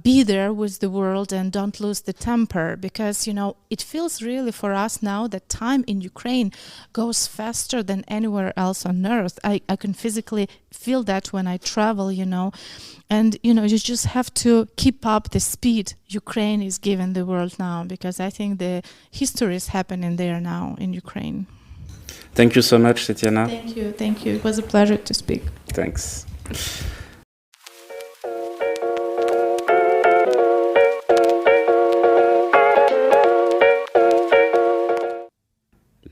be there with the world and don't lose the temper because, it feels really for us now that time in Ukraine goes faster than anywhere else on earth. I can physically feel that when I travel, and, you just have to keep up the speed Ukraine is giving the world now because I think the history is happening there now in Ukraine. Thank you so much, Tetyana. Thank you. It was a pleasure to speak. Thanks.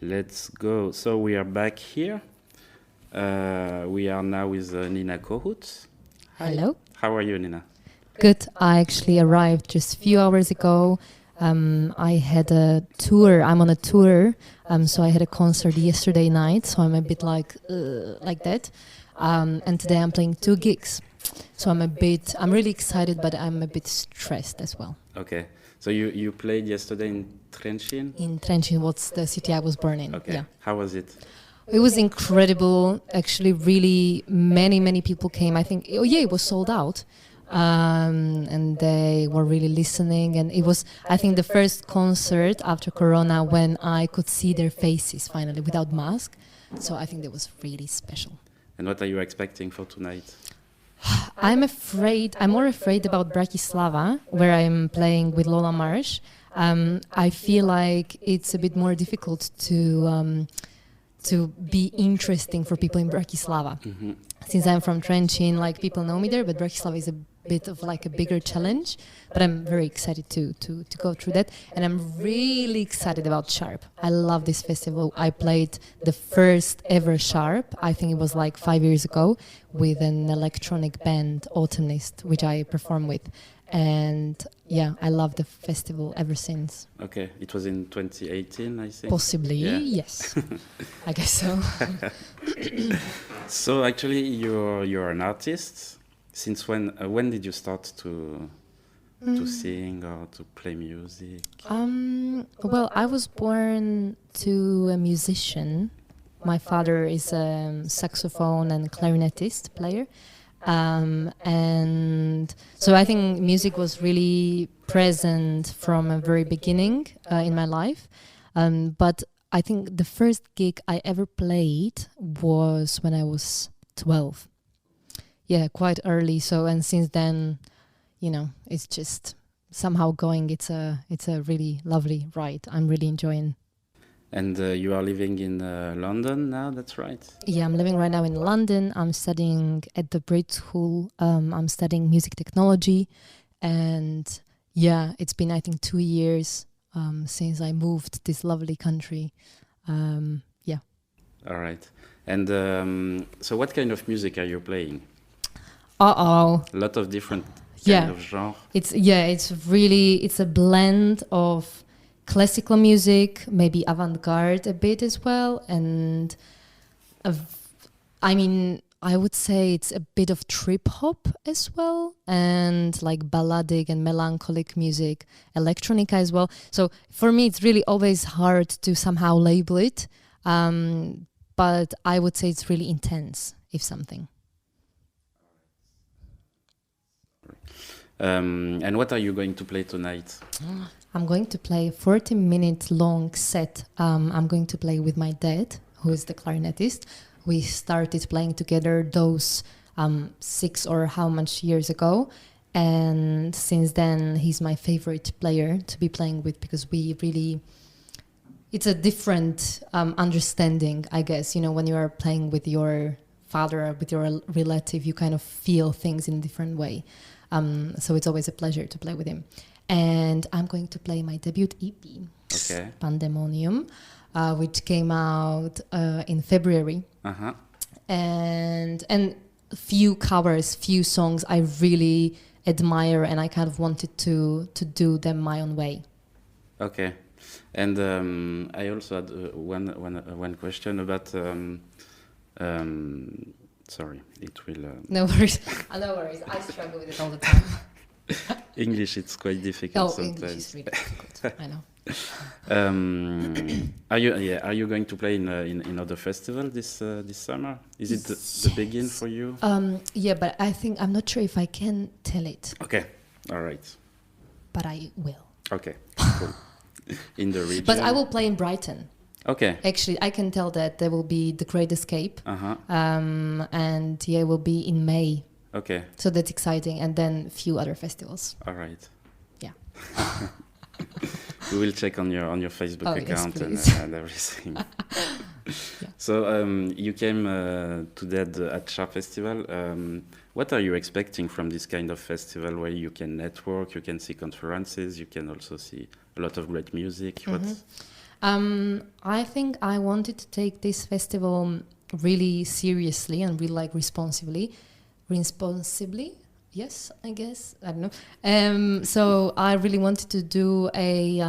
Let's go. So we are back here. We are now with Nina Kohout. Hello. How are you, Nina? Good. I actually arrived just a few hours ago. I had a tour. I'm on a tour. So I had a concert yesterday night. So I'm a bit like that. And today I'm playing 2 gigs. So I'm really excited, but I'm a bit stressed as well. Okay. So you played yesterday in Trenčín? In Trenčín, what's the city I was born in. Okay. Yeah. How was it? It was incredible. Actually, really many people came. I think, it was sold out. And they were really listening. And it was, I think, the first concert after Corona when I could see their faces finally without mask. So I think that was really special. And what are you expecting for tonight? I'm more afraid about Bratislava, where I'm playing with Lola Marsh. I feel like it's a bit more difficult to be interesting for people in Bratislava. Mm-hmm. Since I'm from Trenčín, people know me there, but Bratislava is a bit of a bigger challenge. But I'm very excited to go through that. And I'm really excited about SHARPE. I love this festival. I played the first ever SHARPE, I think it was 5 years ago, with an electronic band, Autumnist, which I perform with. And yeah, I love the festival ever since. Okay, it was in 2018, I think. Possibly, Yeah. yes. I guess so. So actually, you're an artist. Since when did you start to sing or to play music? Well, I was born to a musician. My father is a saxophone and clarinetist player. And so I think music was really present from a very beginning in my life. But I think the first gig I ever played was when I was 12. Yeah, quite early. So, and since then, you know, it's just somehow going. It's a really lovely ride. I'm really enjoying. And you are living in London now, that's right? Yeah, I'm living right now in London. I'm studying at the Brit School. I'm studying music technology. And yeah, it's been, I think, 2 years since I moved to this lovely country. Yeah. All right. And so what kind of music are you playing? A lot of different kind of genre. It's a blend of classical music, maybe avant-garde a bit as well, and I would say it's a bit of trip-hop as well, and like balladic and melancholic music, electronica as well. So for me, it's really always hard to somehow label it, but I would say it's really intense, if something. And what are you going to play tonight? I'm going to play a 40-minute long set. I'm going to play with my dad, who is the clarinetist. We started playing together those 6 or how much years ago. And since then, he's my favorite player to be playing with, because it's a different understanding, I guess. You know, when you are playing with your father or with your relative, you kind of feel things in a different way. So it's always a pleasure to play with him. And I'm going to play my debut EP, okay. Pandemonium, which came out in February. Uh-huh. And few covers, few songs I really admire, and I kind of wanted to do them my own way. Okay. And I also had one question about... sorry, it will... No worries. No worries. I struggle with it all the time. English, it's quite difficult sometimes. English is really difficult. I know. Are you going to play in other festival this summer? Is it the begin for you? Yeah, but I'm not sure if I can tell it. Okay, all right. But I will. Okay, cool. In the region. But I will play in Brighton. Okay. Actually, I can tell that there will be The Great Escape. Uh-huh. And yeah, it will be in May. Okay. So that's exciting. And then a few other festivals. All right. Yeah. We will check on your Facebook account and everything. Yeah. So you came today at SHARPE Festival. What are you expecting from this kind of festival where you can network, you can see conferences, you can also see a lot of great music? Mm-hmm. I think I wanted to take this festival really seriously and really responsibly. Yes, I guess. I don't know. So I really wanted to do a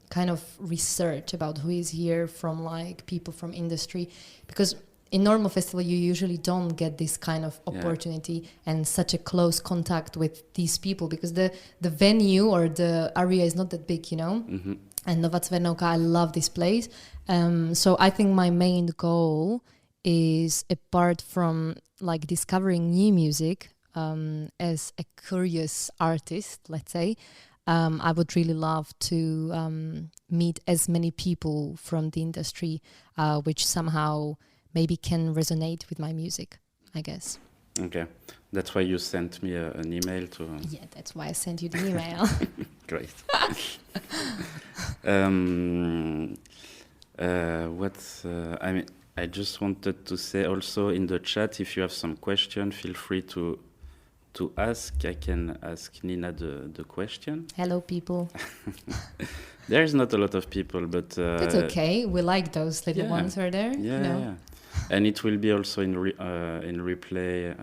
kind of research about who is here from people from industry, because in normal festival you usually don't get this kind of opportunity and such a close contact with these people, because the venue or the area is not that big, you know. Mm-hmm. And Nova Cvernovka, I love this place. So I think my main goal is, apart from discovering new music, as a curious artist, let's say, I would really love to meet as many people from the industry, which somehow maybe can resonate with my music, I guess. Okay, that's why you sent me an email to... Yeah, that's why I sent you the email. Great. I just wanted to say also in the chat, if you have some question, feel free to ask. I can ask Nina the question. Hello, people. There's not a lot of people, but... That's okay. We like those little ones are there. Yeah, yeah. And it will be also in replay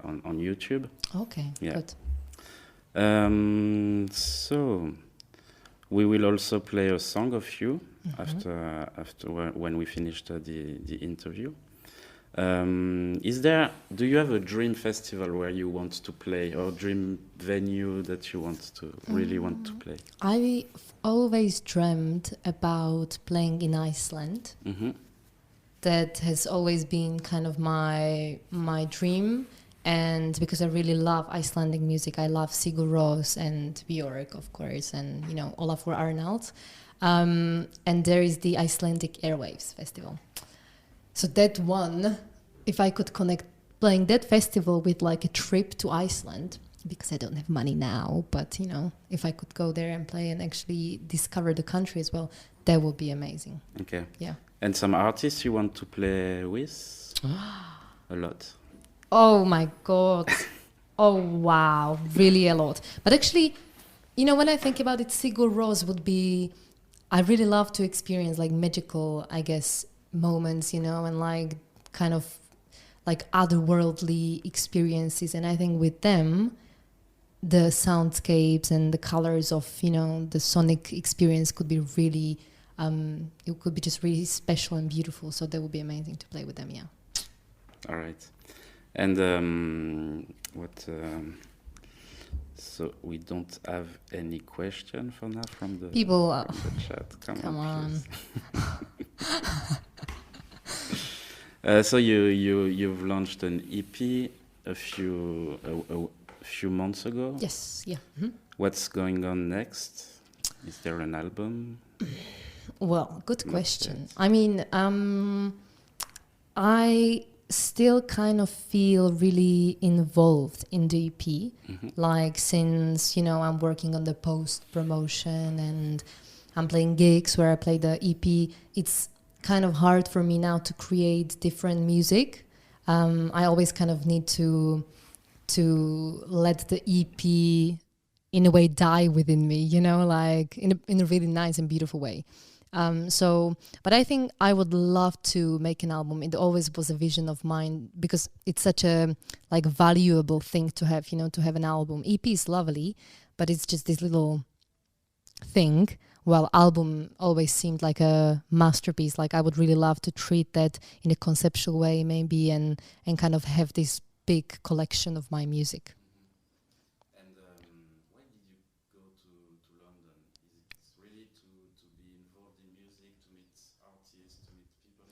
on YouTube. Okay, yeah. good. So we will also play a song of you after when we finish the interview. Do you have a dream festival where you want to play, or dream venue that you want to really want to play? I've always dreamed about playing in Iceland. That has always been kind of my dream, and because I really love Icelandic music, I love Sigur Rós and Björk, of course, and Olafur Arnalds. And there is the Icelandic Airwaves Festival. So that one, if I could connect playing that festival with like a trip to Iceland, because I don't have money now, but if I could go there and play and actually discover the country as well, that would be amazing. Okay. Yeah. And some artists you want to play with? A lot. Oh my God. Oh wow, really a lot. But actually, when I think about it, Sigur Rós would be, I really love to experience like magical, I guess, moments, and like kind of like otherworldly experiences. And I think with them, the soundscapes and the colors of, the sonic experience could be really, it could be just really special and beautiful. So that would be amazing to play with them, yeah. All right. And so we don't have any question for now from the people. From the chat. Come on. So you've launched an EP a few months ago. Yes. Yeah. What's going on next? Is there an album? Well, good Not question. yet. I mean, I still kind of feel really involved in the EP. Like since, I'm working on the post promotion and I'm playing gigs where I play the EP, it's kind of hard for me now to create different music. I always kind of need to let the EP in a way die within me, like in a really nice and beautiful way. But I think I would love to make an album. It always was a vision of mine because it's such a like valuable thing to have, to have an album. EP is lovely, but it's just this little thing. Well, album always seemed like a masterpiece. Like I would really love to treat that in a conceptual way maybe and kind of have this big collection of my music. And why did you go to London? Is it really to be involved in music, to meet artists, to meet people?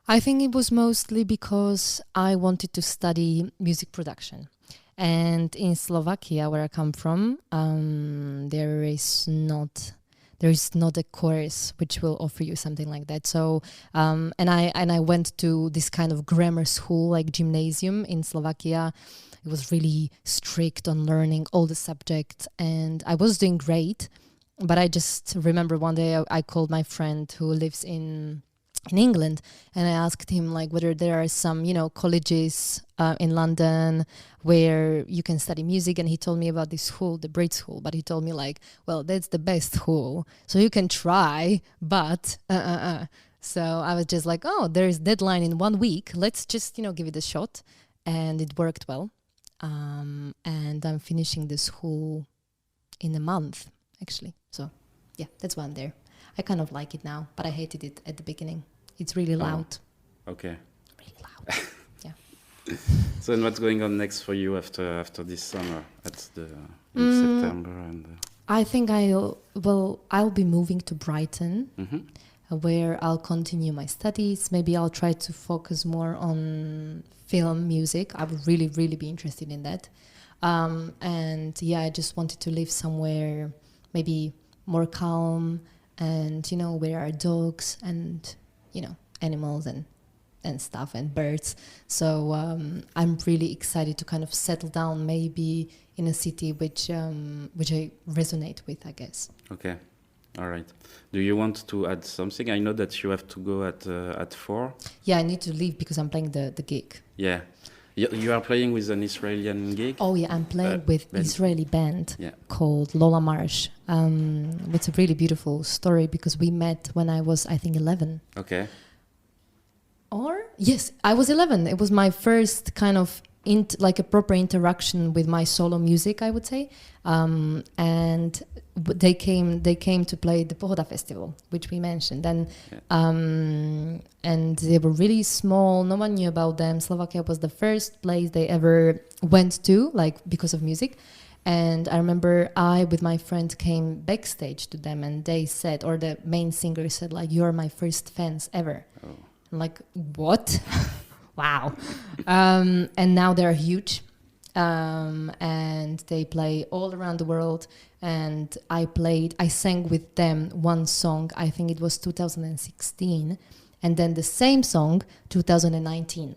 I think it was mostly because I wanted to study music production. And in Slovakia, where I come from, there is not a course which will offer you something like that. So, and I went to this kind of grammar school, like gymnasium in Slovakia. It was really strict on learning all the subjects, and I was doing great. But I just remember one day I called my friend who lives in England, and I asked him like whether there are some, colleges in London where you can study music, and he told me about this school, the Brit School, but he told me like, well, that's the best school, so you can try, but So I was just like, oh, there's deadline in 1 week, let's just, give it a shot, and it worked well. And I'm finishing the school in a month, actually. So yeah, that's why I'm there. I kind of like it now, but I hated it at the beginning. It's really loud. Okay. Really loud. Yeah. So, and what's going on next for you after this summer? In September and. I think I'll be moving to Brighton, where I'll continue my studies. Maybe I'll try to focus more on film music. I would really, really be interested in that. And yeah, I just wanted to live somewhere maybe more calm, and where there are dogs and animals and stuff and birds. So I'm really excited to kind of settle down maybe in a city which I resonate with, I guess. Okay, all right. Do you want to add something? I know that you have to go at 4. Yeah, I need to leave because I'm playing the gig. Yeah. You are playing with an Israeli gig? Oh yeah, I'm playing with Israeli band yeah. called Lola Marsh. It's a really beautiful story because we met when I was, I think, 11. Okay. Yes, I was 11. It was my first kind of like a proper interaction with my solo music, I would say. And they came to play the Pohoda festival, which we mentioned, and they were really small. No one knew about them. Slovakia was the first place they ever went to, like because of music. And I remember I, with my friend, came backstage to them, and they said, or the main singer said, like, "You're my first fans ever." Oh. I'm like, what? Wow. And now they're huge. And they play all around the world. And I sang with them one song, I think it was 2016. And then the same song, 2019.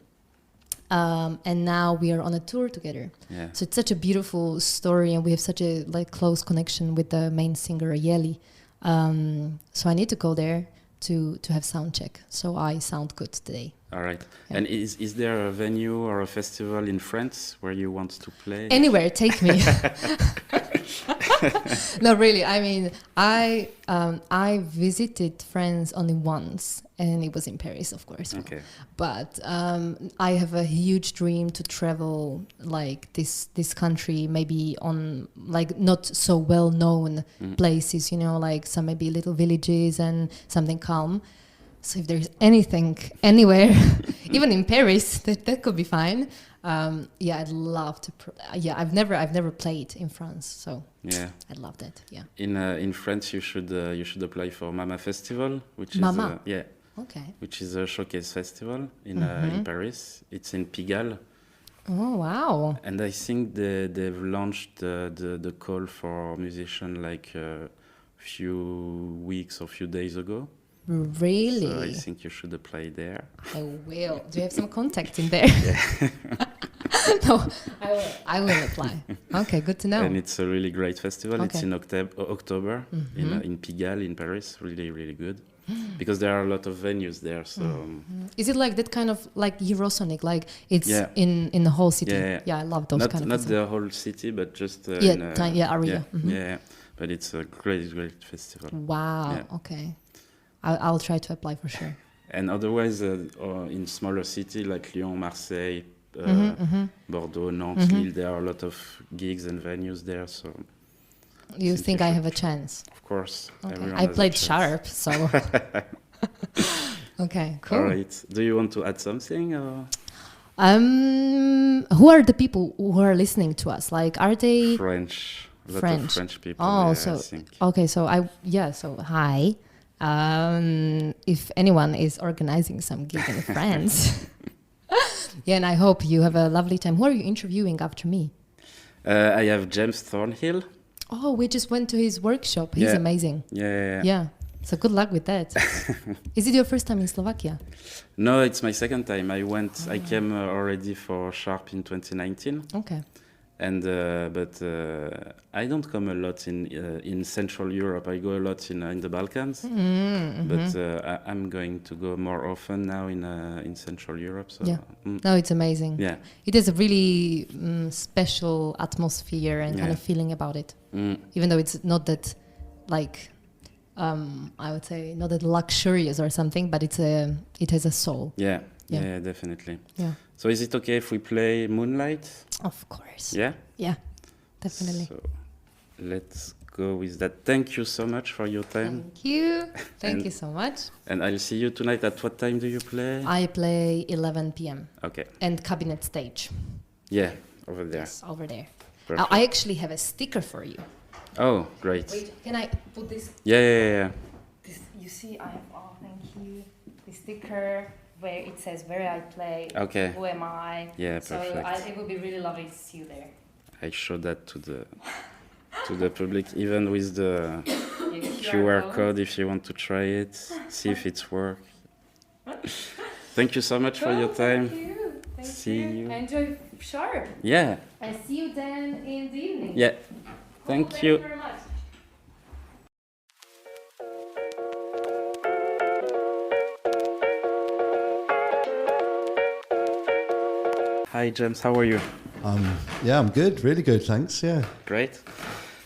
And now we are on a tour together. Yeah. So it's such a beautiful story, and we have such a close connection with the main singer, Yeli. So I need to go there to have sound check, so I sound good today. All right. Yeah. And is there a venue or a festival in France where you want to play? Anywhere, take me. No, really. I mean, I visited France only once, and it was in Paris, of course. Okay. But I have a huge dream to travel like this country, maybe on like not so well known places, you know, like some maybe little villages and something calm. So if there's anything anywhere, even in Paris, that could be fine. Yeah, I'd love to. I've never played in France, so yeah, I'd love that. Yeah. In France, you should apply for Mama Festival, which is which is a showcase festival in Paris. It's in Pigalle. Oh wow! And I think they've launched the call for musicians like a few weeks or few days ago. Really? So I think you should apply there. I will. Do you have some contact in there? Yeah. No, I will apply. Okay, good to know. And it's a really great festival. Okay. It's in October in Pigalle in Paris. Really, really good. Because there are a lot of venues there. So is it like that kind of like Eurosonic? Like it's in the whole city? Yeah, I love those kind of not the whole city, but just area. Yeah, but it's a great festival. Wow. Yeah. Okay. I'll try to apply for sure. And otherwise, in smaller cities like Lyon, Marseille, Bordeaux, Nantes, Lille, there are a lot of gigs and venues there. So, you think I have a chance? Of course. Okay. I played SHARPE, so. Okay, cool. All right. Do you want to add something? Or? Who are the people who are listening to us? Like, are they French? A lot of French people. Oh, so okay. So So hi. If anyone is organizing some gig in France, and I hope you have a lovely time. Who are you interviewing after me? I have James Thornhill. Oh, we just went to his workshop. He's amazing. Yeah. So good luck with that. Is it your first time in Slovakia? No, it's my second time. I came already for SHARPE in 2019. Okay. And but I don't come a lot in Central Europe. I go a lot in the Balkans. But I'm going to go more often now in Central Europe. So no, it's amazing. Yeah, it has a really special atmosphere and kind of feeling about it. Even though it's not that like I would say not that luxurious or something, but it has a soul. Yeah, definitely. Yeah. So is it okay if we play Moonlight? Of course. Yeah? Yeah, definitely. So let's go with that. Thank you so much for your time. Thank you. Thank you so much. And I'll see you tonight. At what time do you play? I play 11 p.m. Okay. And cabinet stage. Yeah, over there. Yes, over there. I actually have a sticker for you. Oh, great. Wait, can I put this? Yeah. This, you see, I have, thank you. The sticker where it says where I play, who am I. Yeah, perfect. So it would be really lovely to see you there. I show that to the public, even with the QR code if you want to try it, see if it's work. Thank you so much for your time. Thank you. See you. Enjoy SHARPE. Yeah. I see you then in the evening. Yeah. Thank you. Very much. Hi James, how are you? I'm good, really good, thanks, yeah. Great.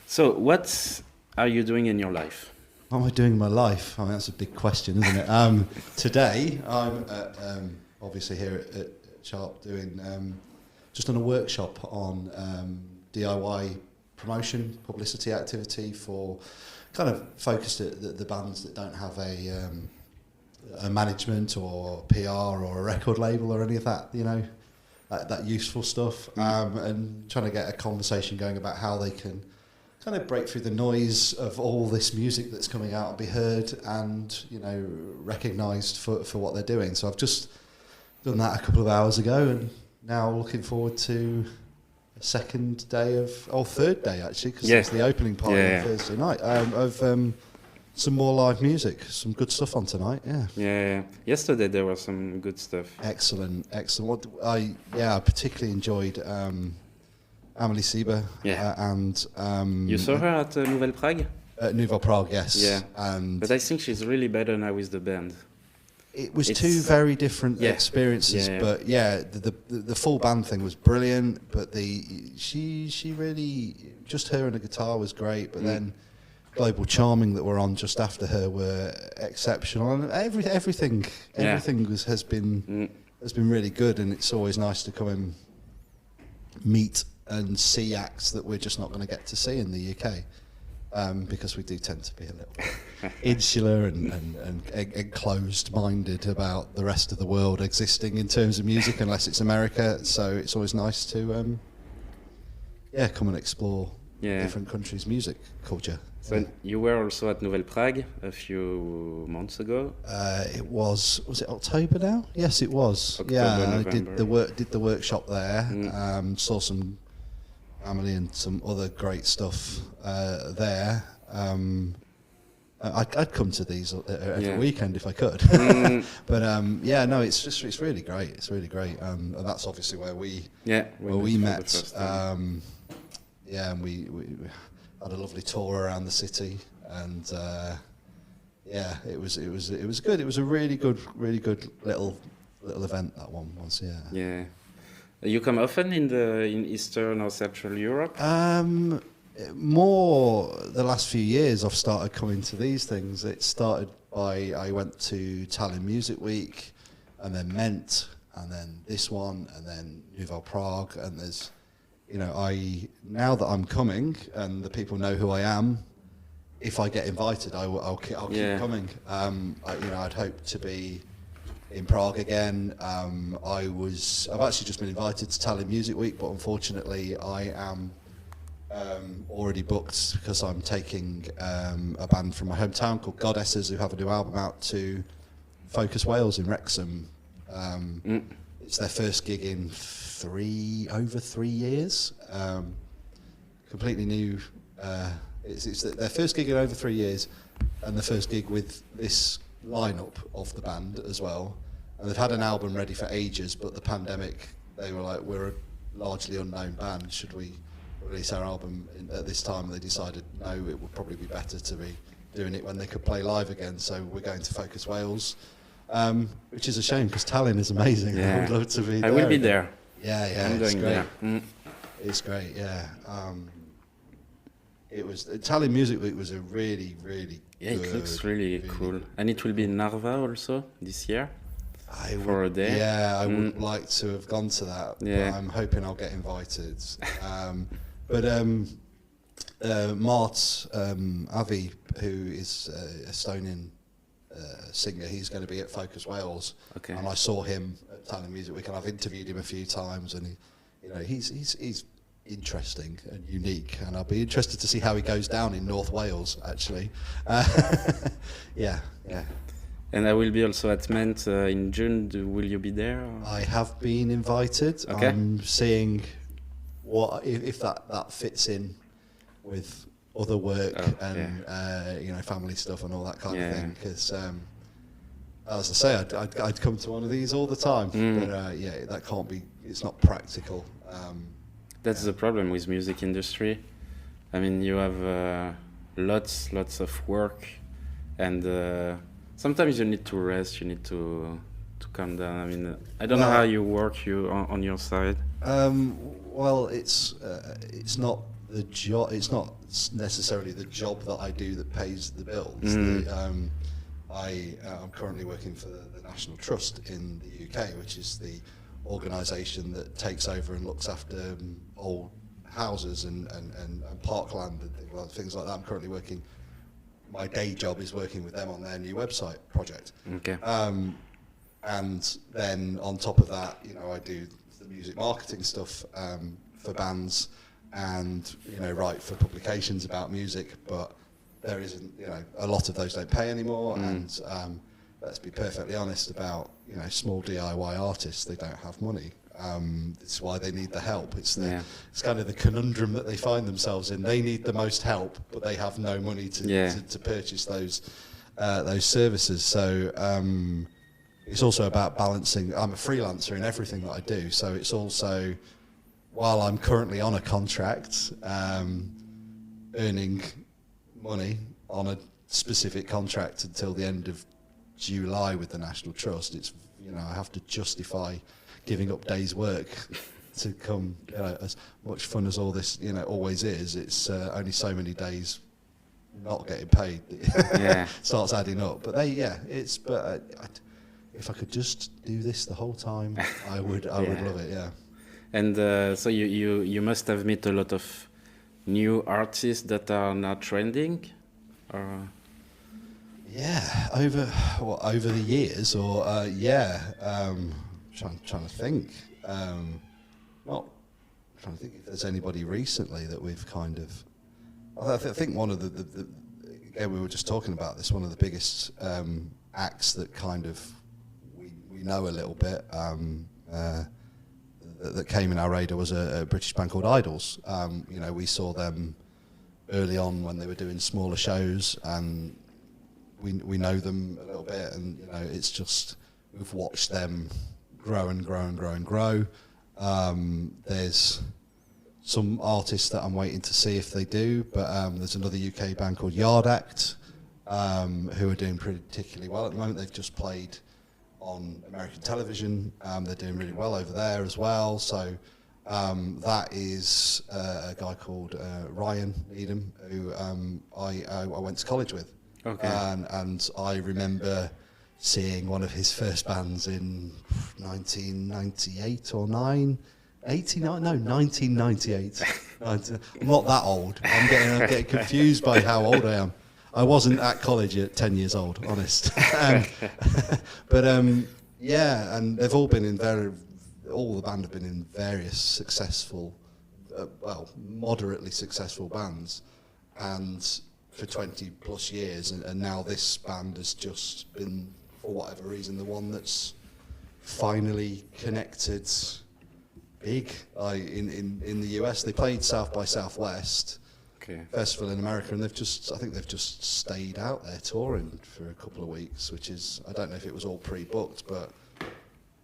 So what are you doing in your life? What am I doing in my life? I mean, that's a big question, isn't it? Today, I'm obviously here at SHARPE doing just done a workshop on DIY promotion, publicity activity for kind of focused at the bands that don't have a management or PR or a record label or any of that, you know, that useful stuff, and trying to get a conversation going about how they can kind of break through the noise of all this music that's coming out and be heard and, you know, recognised for what they're doing. So I've just done that a couple of hours ago, and now looking forward to a third day actually, because it's the opening party on Thursday night, of some more live music, some good stuff on tonight. Yeah. Yesterday there was some good stuff. Excellent. What I particularly enjoyed Amelie Sieber, and you saw her at Nouvelle Prague? Nouvelle Prague, yes. Yeah. And but I think she's really better now with the band. It was two very different experiences, but the full band thing was brilliant. But she really, just her and the guitar was great. But then Global Charming that were on just after her were exceptional, and everything has been really good. And it's always nice to come and meet and see acts that we're just not going to get to see in the UK, because we do tend to be a little insular and closed-minded about the rest of the world existing in terms of music, unless it's America. So it's always nice to come and explore different countries' music culture. So you were also at Nouvelle Prague a few months ago. It was it October now? Yes, it was. November. I did the workshop there. Saw some Amelie and some other great stuff there. I'd come to these every weekend if I could. But it's really great. It's really great. And that's obviously where we met. And we had a lovely tour around the city, and it was good. It was a really good little event, that one was. Yeah. You come often in Eastern or Central Europe? More the last few years I've started coming to these things. It started by, I went to Tallinn Music Week, and then Ment, and then this one, and then Nouvelle Prague, and there's, you know, now that I'm coming and the people know who I am, if I get invited, I'll keep coming. I'd hope to be in Prague again. I've actually just been invited to Tallinn Music Week, but unfortunately I am already booked because I'm taking a band from my hometown called Goddesses, who have a new album out, to Focus Wales in Wrexham. It's their first gig in over 3 years. Completely new. It's their first gig in over 3 years, and the first gig with this lineup of the band as well. And they've had an album ready for ages, but the pandemic, they were like, we're a largely unknown band, should we release our album at this time? And they decided no, it would probably be better to be doing it when they could play live again. So we're going to Focus Wales, which is a shame because Tallinn is amazing. I would love to be there. I will be there. I'm going great. there. It's great, it was Tallinn Music Week was a really good, it looks really cool. And it will be in Narva also this year for a day. I would like to have gone to that, but I'm hoping I'll get invited. Mart Avi, who is a Estonian singer, he's going to be at Focus Wales, and I saw him at Tallinn Music Week, and I've interviewed him a few times, and he's interesting and unique, and I'll be interested to see how he goes down in North Wales, actually. And I will be also at Ment in June. Will you be there? Or? I have been invited. I'm seeing what if that fits in with other work and family stuff and all that kind of thing. Because as I say, I'd come to one of these all the time, but that can't be. It's not practical. That's the problem with music industry. I mean, you have lots of work, and sometimes you need to rest. You need to calm down. I mean, I don't know how you work on your side. Well, it's not the job. It's not necessarily the job that I do that pays the bills. I'm currently working for the National Trust in the UK, which is the organisation that takes over and looks after old houses and parkland and things like that. I'm currently working. My day job is working with them on their new website project. Okay. And then on top of that, you know, I do the music marketing stuff for bands, and you know, write for publications about music. But there isn't, you know, a lot of those don't pay anymore. And let's be perfectly honest about, you know, small DIY artists, they don't have money. It's why they need the help. It's kind of the conundrum that they find themselves in. They need the most help, but they have no money to purchase those services. So it's also about balancing. I'm a freelancer in everything that I do, so it's also, while I'm currently on a contract, earning money on a specific contract until the end of July with the National Trust. It's, you know, I have to justify giving up days' work to come. You know, as much fun as all this, you know, always is, it's only so many days not getting paid. Starts adding up. But if I could just do this the whole time, I would love it. Yeah. And so you must have met a lot of new artists that are now trending, or? Yeah, over the years, or trying to think. Not trying to think if there's anybody recently that we've kind of. I think one of the again, we were just talking about this. One of the biggest acts that kind of we know a little bit that came in our radar was a British band called Idols. You know, we saw them early on when they were doing smaller shows, and we know them a little bit, and you know, it's just we've watched them grow and grow and grow and grow. There's some artists that I'm waiting to see if they do, but there's another UK band called HAJDE who are doing particularly well at the moment. They've just played on American television. They're doing really well over there as well. So that is a guy called Ryan Needham, who I went to college with. Okay. And I remember seeing one of his first bands in 1998 or 1998. I'm not that old. I'm getting confused by how old I am. I wasn't at college at 10 years old, honest. But yeah, and they've all been in all the band have been in various successful, moderately successful bands, and for 20 plus years, and now this band has just been, for whatever reason, the one that's finally connected big. In the US, they played South by Southwest festival in America, and I think they've just stayed out there touring for a couple of weeks, which is, I don't know if it was all pre-booked, but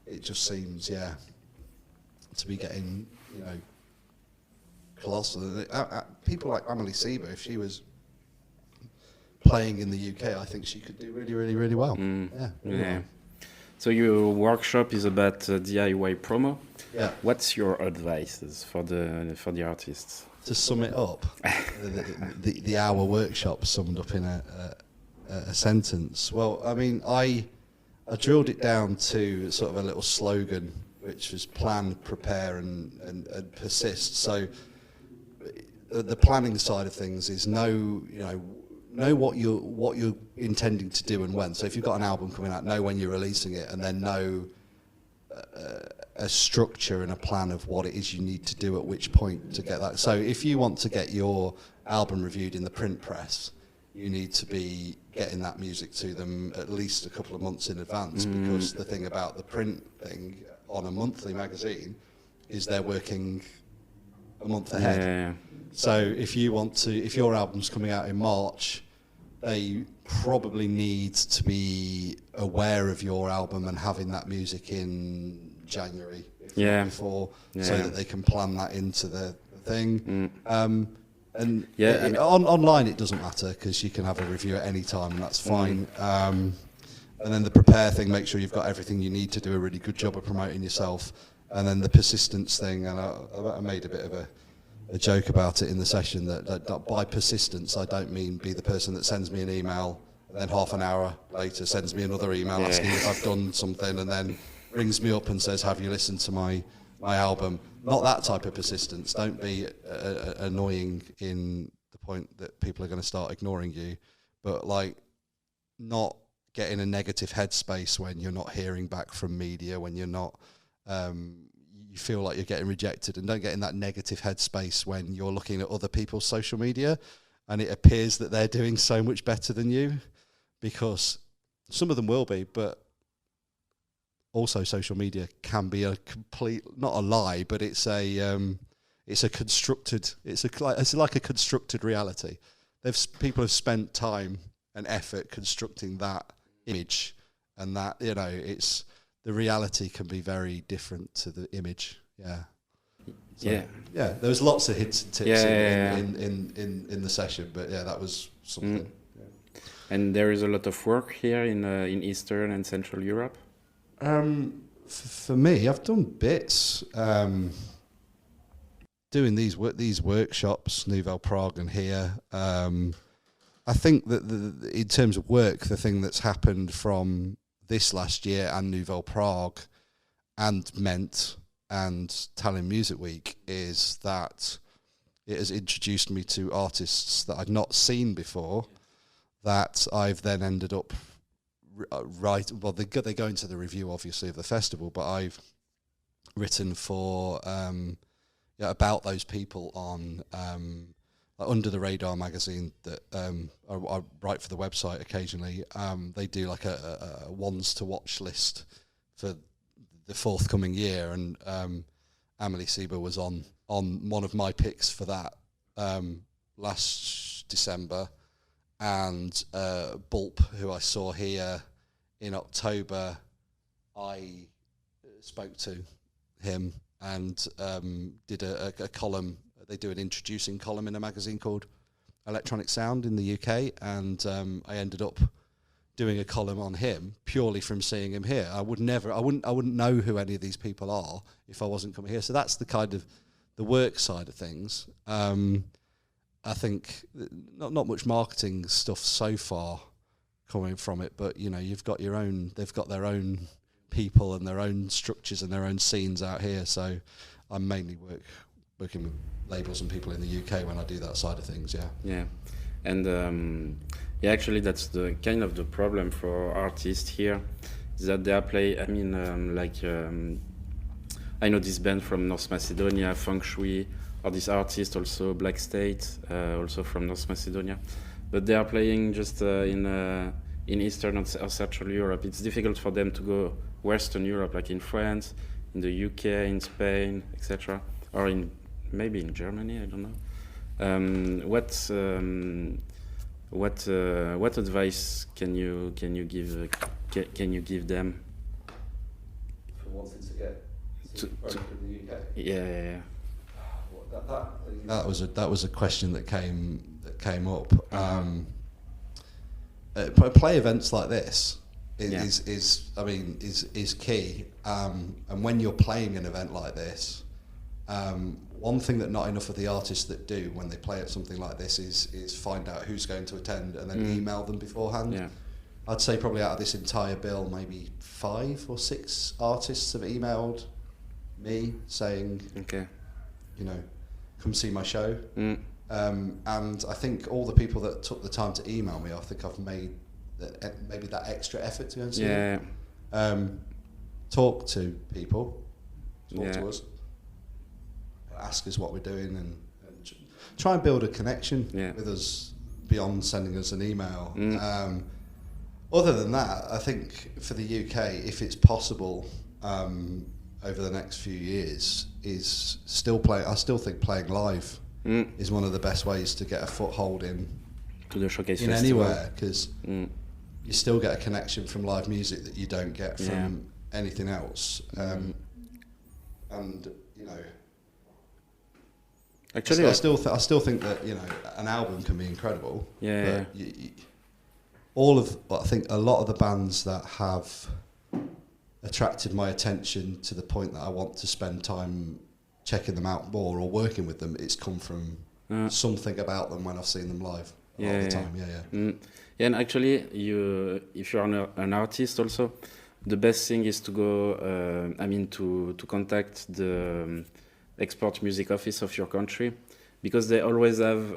it just seems, to be getting, you know, colossal. People like Amelie Sieber, if she was playing in the UK, I think she could do really, really, really well. Well. So your workshop is about DIY promo. Yeah. What's your advice for the artists? To sum it up, the hour workshop summed up in a sentence. Well, I mean, I drilled it down to sort of a little slogan, which was plan, prepare, and persist. So the planning side of things is know what you're intending to do and when. So if you've got an album coming out, know when you're releasing it, and then know a structure and a plan of what it is you need to do at which point to get that. So if you want to get your album reviewed in the print press, you need to be getting that music to them at least a couple of months in advance, because the thing about the print thing on a monthly magazine is they're working a month ahead. Yeah. So if your album's coming out in March, they probably need to be aware of your album and having that music in January before, so that they can plan that into the thing. Online it doesn't matter, because you can have a review at any time, and that's fine. And then the prepare thing, make sure you've got everything you need to do a really good job of promoting yourself. And then the persistence thing, and I made a bit of a joke about it in the session, that by persistence I don't mean be the person that sends me an email and then half an hour later sends me another email asking if I've done something, and then rings me up and says, have you listened to my album? Not that type of persistence. Don't be annoying in the point that people are going to start ignoring you, but like not get in a negative headspace when you're not hearing back from media, when you're not, you feel like you're getting rejected, and don't get in that negative headspace when you're looking at other people's social media and it appears that they're doing so much better than you, because some of them will be, but also social media can be a complete, not a lie, but it's like a constructed reality. People have spent time and effort constructing that image, and that, you know, it's, the reality can be very different to the image. Yeah. So, yeah. There was lots of hints and tips in the session, but yeah, that was something. Yeah. And there is a lot of work here in Eastern and Central Europe. For me, I've done bits. Doing these workshops, Nouvelle Prague and here. I think that in terms of work, the thing that's happened from this last year and Nouvelle Prague and Ment and Tallinn Music Week is that it has introduced me to artists that I'd not seen before, that I've then ended up they go into the review obviously of the festival, but I've written for about those people on Under the Radar magazine that I write for the website occasionally. They do like a ones to watch list for the forthcoming year, and Amelie Sieber was on one of my picks for that last December, and Bulp, who I saw here in October, I spoke to him and did a column. They do an introducing column in a magazine called Electronic Sound in the UK, and I ended up doing a column on him purely from seeing him here. I wouldn't know who any of these people are if I wasn't coming here. So that's the kind of the work side of things. I think not much marketing stuff so far coming from it, but you know, they've got their own people and their own structures and their own scenes out here. So I mainly working with labels and people in the UK when I do that side of things. Yeah. And actually that's the kind of the problem for artists here, is that they are I know this band from North Macedonia, Feng Shui, or this artist also, Black State, also from North Macedonia, but they are playing just in Eastern or Central Europe. It's difficult for them to go Western Europe, like in France, in the UK, in Spain, etc., or maybe in Germany. I don't know. What advice can you give them? For wanting to get to in the UK. Yeah. That was a question that came up. Play events like this is key. And when you're playing an event like this, one thing that not enough of the artists that do when they play at something like this is find out who's going to attend and then email them beforehand. Yeah. I'd say probably out of this entire bill, maybe 5 or 6 artists have emailed me saying, you know, come see my show. And I think all the people that took the time to email me, I think I've made maybe that extra effort to go and see them. Talk to people, talk to us, ask us what we're doing, and try and build a connection with us beyond sending us an email. Other than that, I think for the UK, if it's possible, over the next few years, is still play. I still think playing live is one of the best ways to get a foothold in to the showcase in festival. Anywhere, because you still get a connection from live music that you don't get from anything else. And you know, actually, I still think that, you know, an album can be incredible. But I think a lot of the bands that have attracted my attention to the point that I want to spend time checking them out more or working with them, it's come from something about them when I've seen them live all the time. And actually, if you're an artist also, the best thing is to go, to contact the export music office of your country, because they always have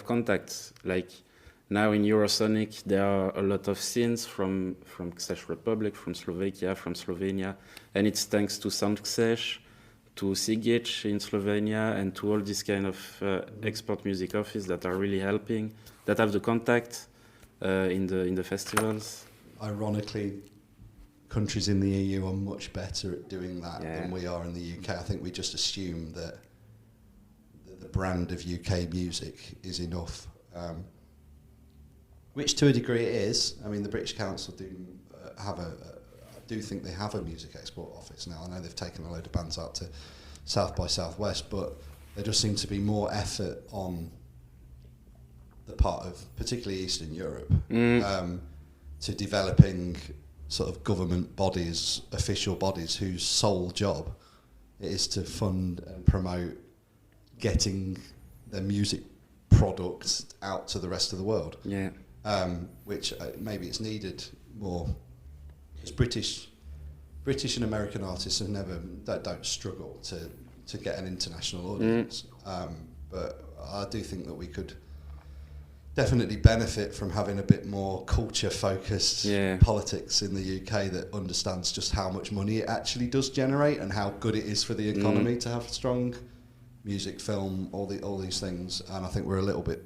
contacts. Like now in Eurosonic, there are a lot of scenes from Czech Republic, from Slovakia, from Slovenia, and it's thanks to SoundCzech, to Sigic in Slovenia, and to all these kind of export music office that are really helping, that have the contact in the festivals. Ironically, countries in the EU are much better at doing that than we are in the UK. I think we just assume that the brand of UK music is enough, which to a degree it is. I mean, the British Council do have I do think they have a music export office now. I know they've taken a load of bands out to South by Southwest, but there does seem to be more effort on the part of particularly Eastern Europe to developing sort of government bodies, official bodies, whose sole job is to fund and promote getting their music products out to the rest of the world. Yeah. Which maybe it's needed more, because British and American artists don't struggle to get an international audience. But I do think that we could definitely benefit from having a bit more culture-focused politics in the UK that understands just how much money it actually does generate and how good it is for the economy to have strong music, film, all these things. And I think we're a little bit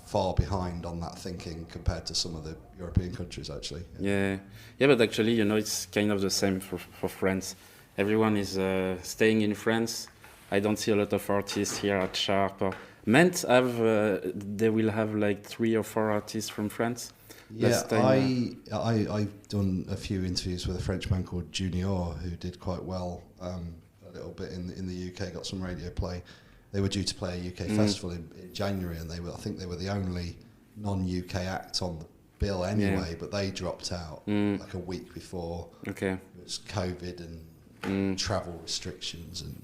far behind on that thinking compared to some of the European countries, actually. Yeah, but actually, it's kind of the same for France. Everyone is staying in France. I don't see a lot of artists here at SHARPE. Ment they will have like 3 or 4 artists from France. Yeah, I've done a few interviews with a French man called Junior who did quite well a little bit in the UK, got some radio play. They were due to play a UK festival in January, and I think they were the only non-UK act on the bill anyway, but they dropped out like a week before. Okay. It was COVID and travel restrictions and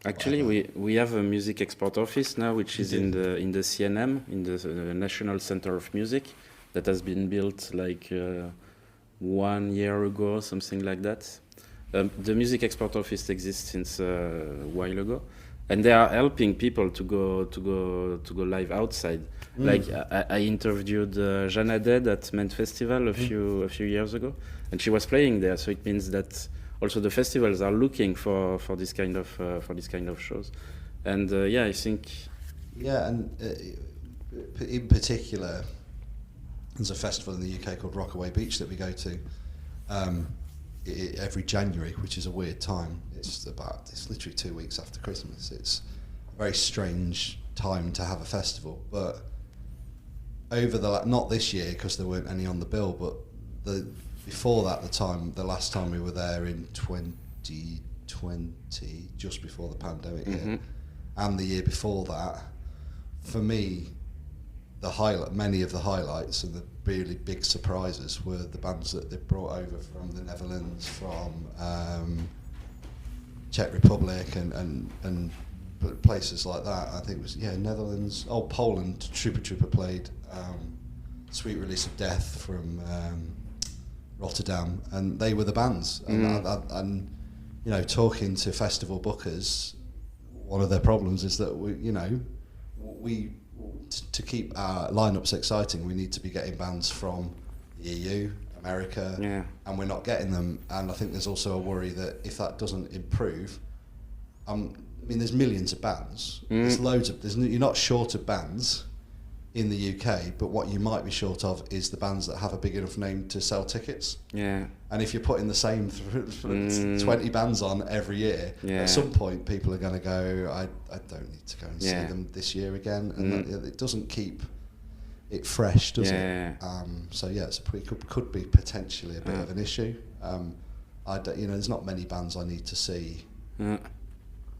actually we have a music export office now, which is in the CNM, in the National Center of Music, that has been built like 1 year ago, something like that. The music export office exists since a while ago, and they are helping people to go live outside. Like I interviewed HAJDE at Ment Festival a few years ago, and she was playing there. So it means that also the festivals are looking for this kind of shows, and I think and in particular, there's a festival in the UK called Rockaway Beach that we go to every January, which is a weird time. It's literally 2 weeks after Christmas. It's a very strange time to have a festival, but over not this year because there weren't any on the bill, but before that, the last time we were there in 2020, just before the pandemic hit, and the year before that, for me, many of the highlights and the really big surprises were the bands that they brought over from the Netherlands, from Czech Republic, and places like that. I think it was Netherlands. Poland. Trooper played. Sweet Release of Death from Rotterdam, and they were the bands. And talking to festival bookers, one of their problems is that we to keep our lineups exciting, we need to be getting bands from the EU, America, and we're not getting them. And I think there's also a worry that if that doesn't improve, there's millions of bands. There's loads of. You're not short of bands in the UK, but what you might be short of is the bands that have a big enough name to sell tickets. Yeah. And if you're putting the same 20 bands on every year, at some point people are going to go, I don't need to go and see them this year again. And it doesn't keep it fresh, does it? It could be potentially a bit of an issue. There's not many bands I need to see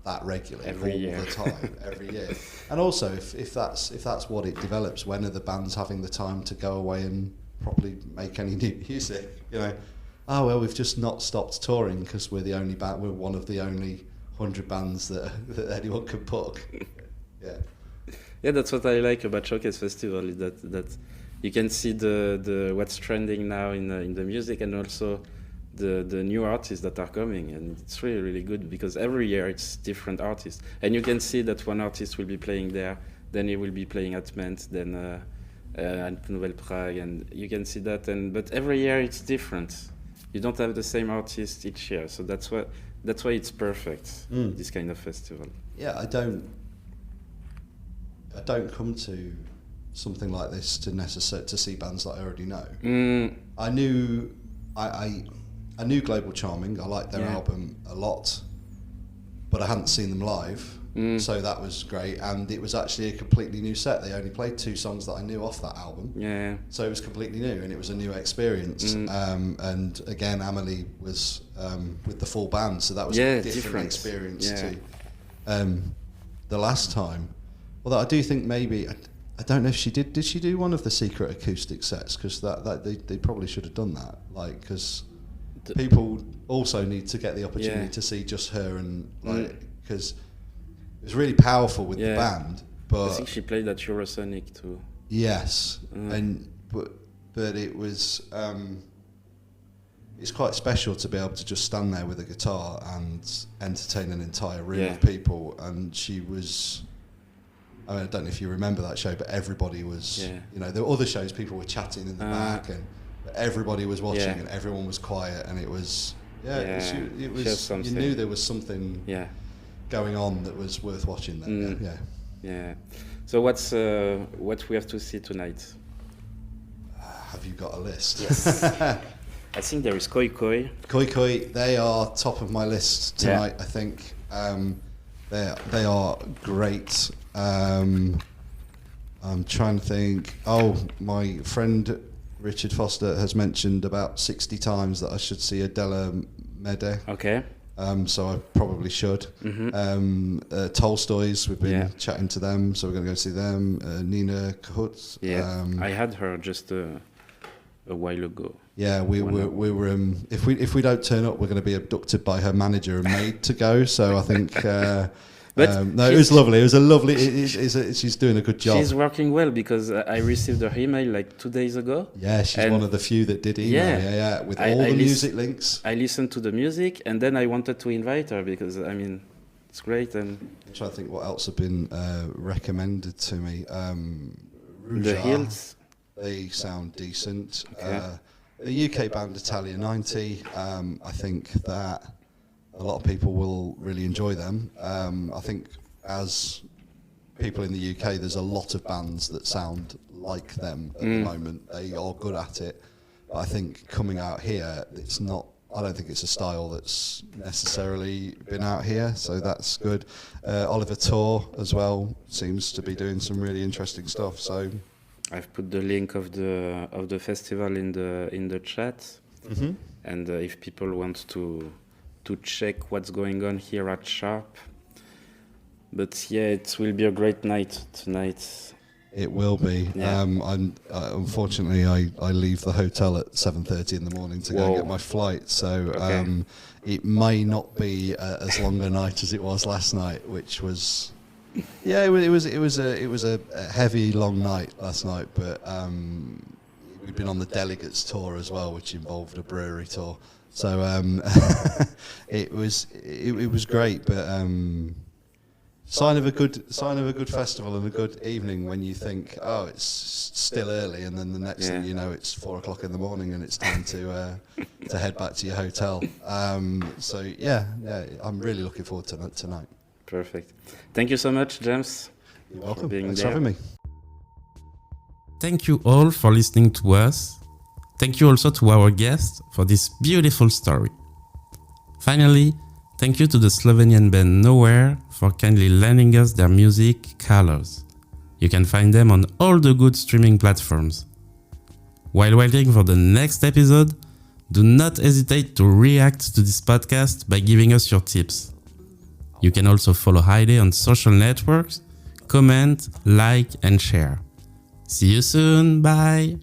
that regularly the time, every year. And also, if that's what it develops, when are the bands having the time to go away and properly make any new music? We've just not stopped touring because we're the only band. We're one of the only 100 bands that anyone can book. Yeah, that's what I like about Showcase Festival, is that you can see the what's trending now in the music, and also the new artists that are coming, and it's really good because every year it's different artists, and you can see that one artist will be playing there, then he will be playing at Ment, then at Nouvelle Prague, and you can see that. But every year it's different. You don't have the same artist each year, so that's why it's perfect. This kind of festival. Yeah, I don't come to something like this to see bands that I already know. I knew Global Charming. I liked their album a lot, but I hadn't seen them live, so that was great. And it was actually a completely new set. They only played 2 songs that I knew off that album. Yeah. So it was completely new, and it was a new experience. And again, Amelie was with the full band, so that was a different experience to the last time. Although I do think maybe I don't know if she did. Did she do one of the secret acoustic sets? Because that they probably should have done that. Like, because people also need to get the opportunity to see just her, and like, because it was really powerful with the band. But I think she played at Eurosonic too. Yes, but it was it's quite special to be able to just stand there with a guitar and entertain an entire room of people. And she was. I mean, I don't know if you remember that show, but everybody was, you know, there were other shows, people were chatting in the back, and everybody was watching, and everyone was quiet, and it was, it was you knew there was something going on that was worth watching then. Yeah. So what we have to see tonight? Have you got a list? Yes. I think there is Koi Koi. Koi Koi, they are top of my list tonight, I think. They are great. I'm trying to think. Oh, my friend Richard Foster has mentioned about 60 times that I should see Adela Mede. Okay. So I probably should. Tolstoy's, we've been chatting to them, so we're going to go see them. Nina Kohout. Yeah, I had her just a while ago. Yeah, we were. If we don't turn up, we're going to be abducted by her manager and made to go. So I think. No, it was lovely. It was a lovely. She's doing a good job. She's working well because I received her email like 2 days ago. Yeah, she's one of the few that did email. Yeah, with all the music links. I listened to the music, and then I wanted to invite her because I mean, it's great. And I'm trying to think what else have been recommended to me. The Hills. They sound decent. Okay. The UK band Italia 90. I think that. A lot of people will really enjoy them. I think as people in the UK, there's a lot of bands that sound like them at the moment. They are good at it. But I think coming out here, it's not. I don't think it's a style that's necessarily been out here, so that's good. Oliver Tor as well seems to be doing some really interesting stuff. So I've put the link of the festival in the chat, and if people want to check what's going on here at Sharpe. But yeah, it will be a great night tonight. It will be. Yeah. Unfortunately, I leave the hotel at 7:30 in the morning to go and get my flight, so it may not be as long a night as it was last night, which was, it was a heavy, long night last night. But we've been on the delegates tour as well, which involved a brewery tour. So it was great, but sign of a good festival and a good evening when you think, oh, it's still early, and then the next thing you know, it's 4 o'clock in the morning and it's time to head back to your hotel. So I'm really looking forward to tonight. Perfect. Thank you so much, James. You're welcome. Thanks for having me. Thank you all for listening to us. Thank you also to our guests for this beautiful story. Finally, thank you to the Slovenian band Nowhere for kindly lending us their music, Colors. You can find them on all the good streaming platforms. While waiting for the next episode, do not hesitate to react to this podcast by giving us your tips. You can also follow HAJDE on social networks, comment, like and share. See you soon, bye!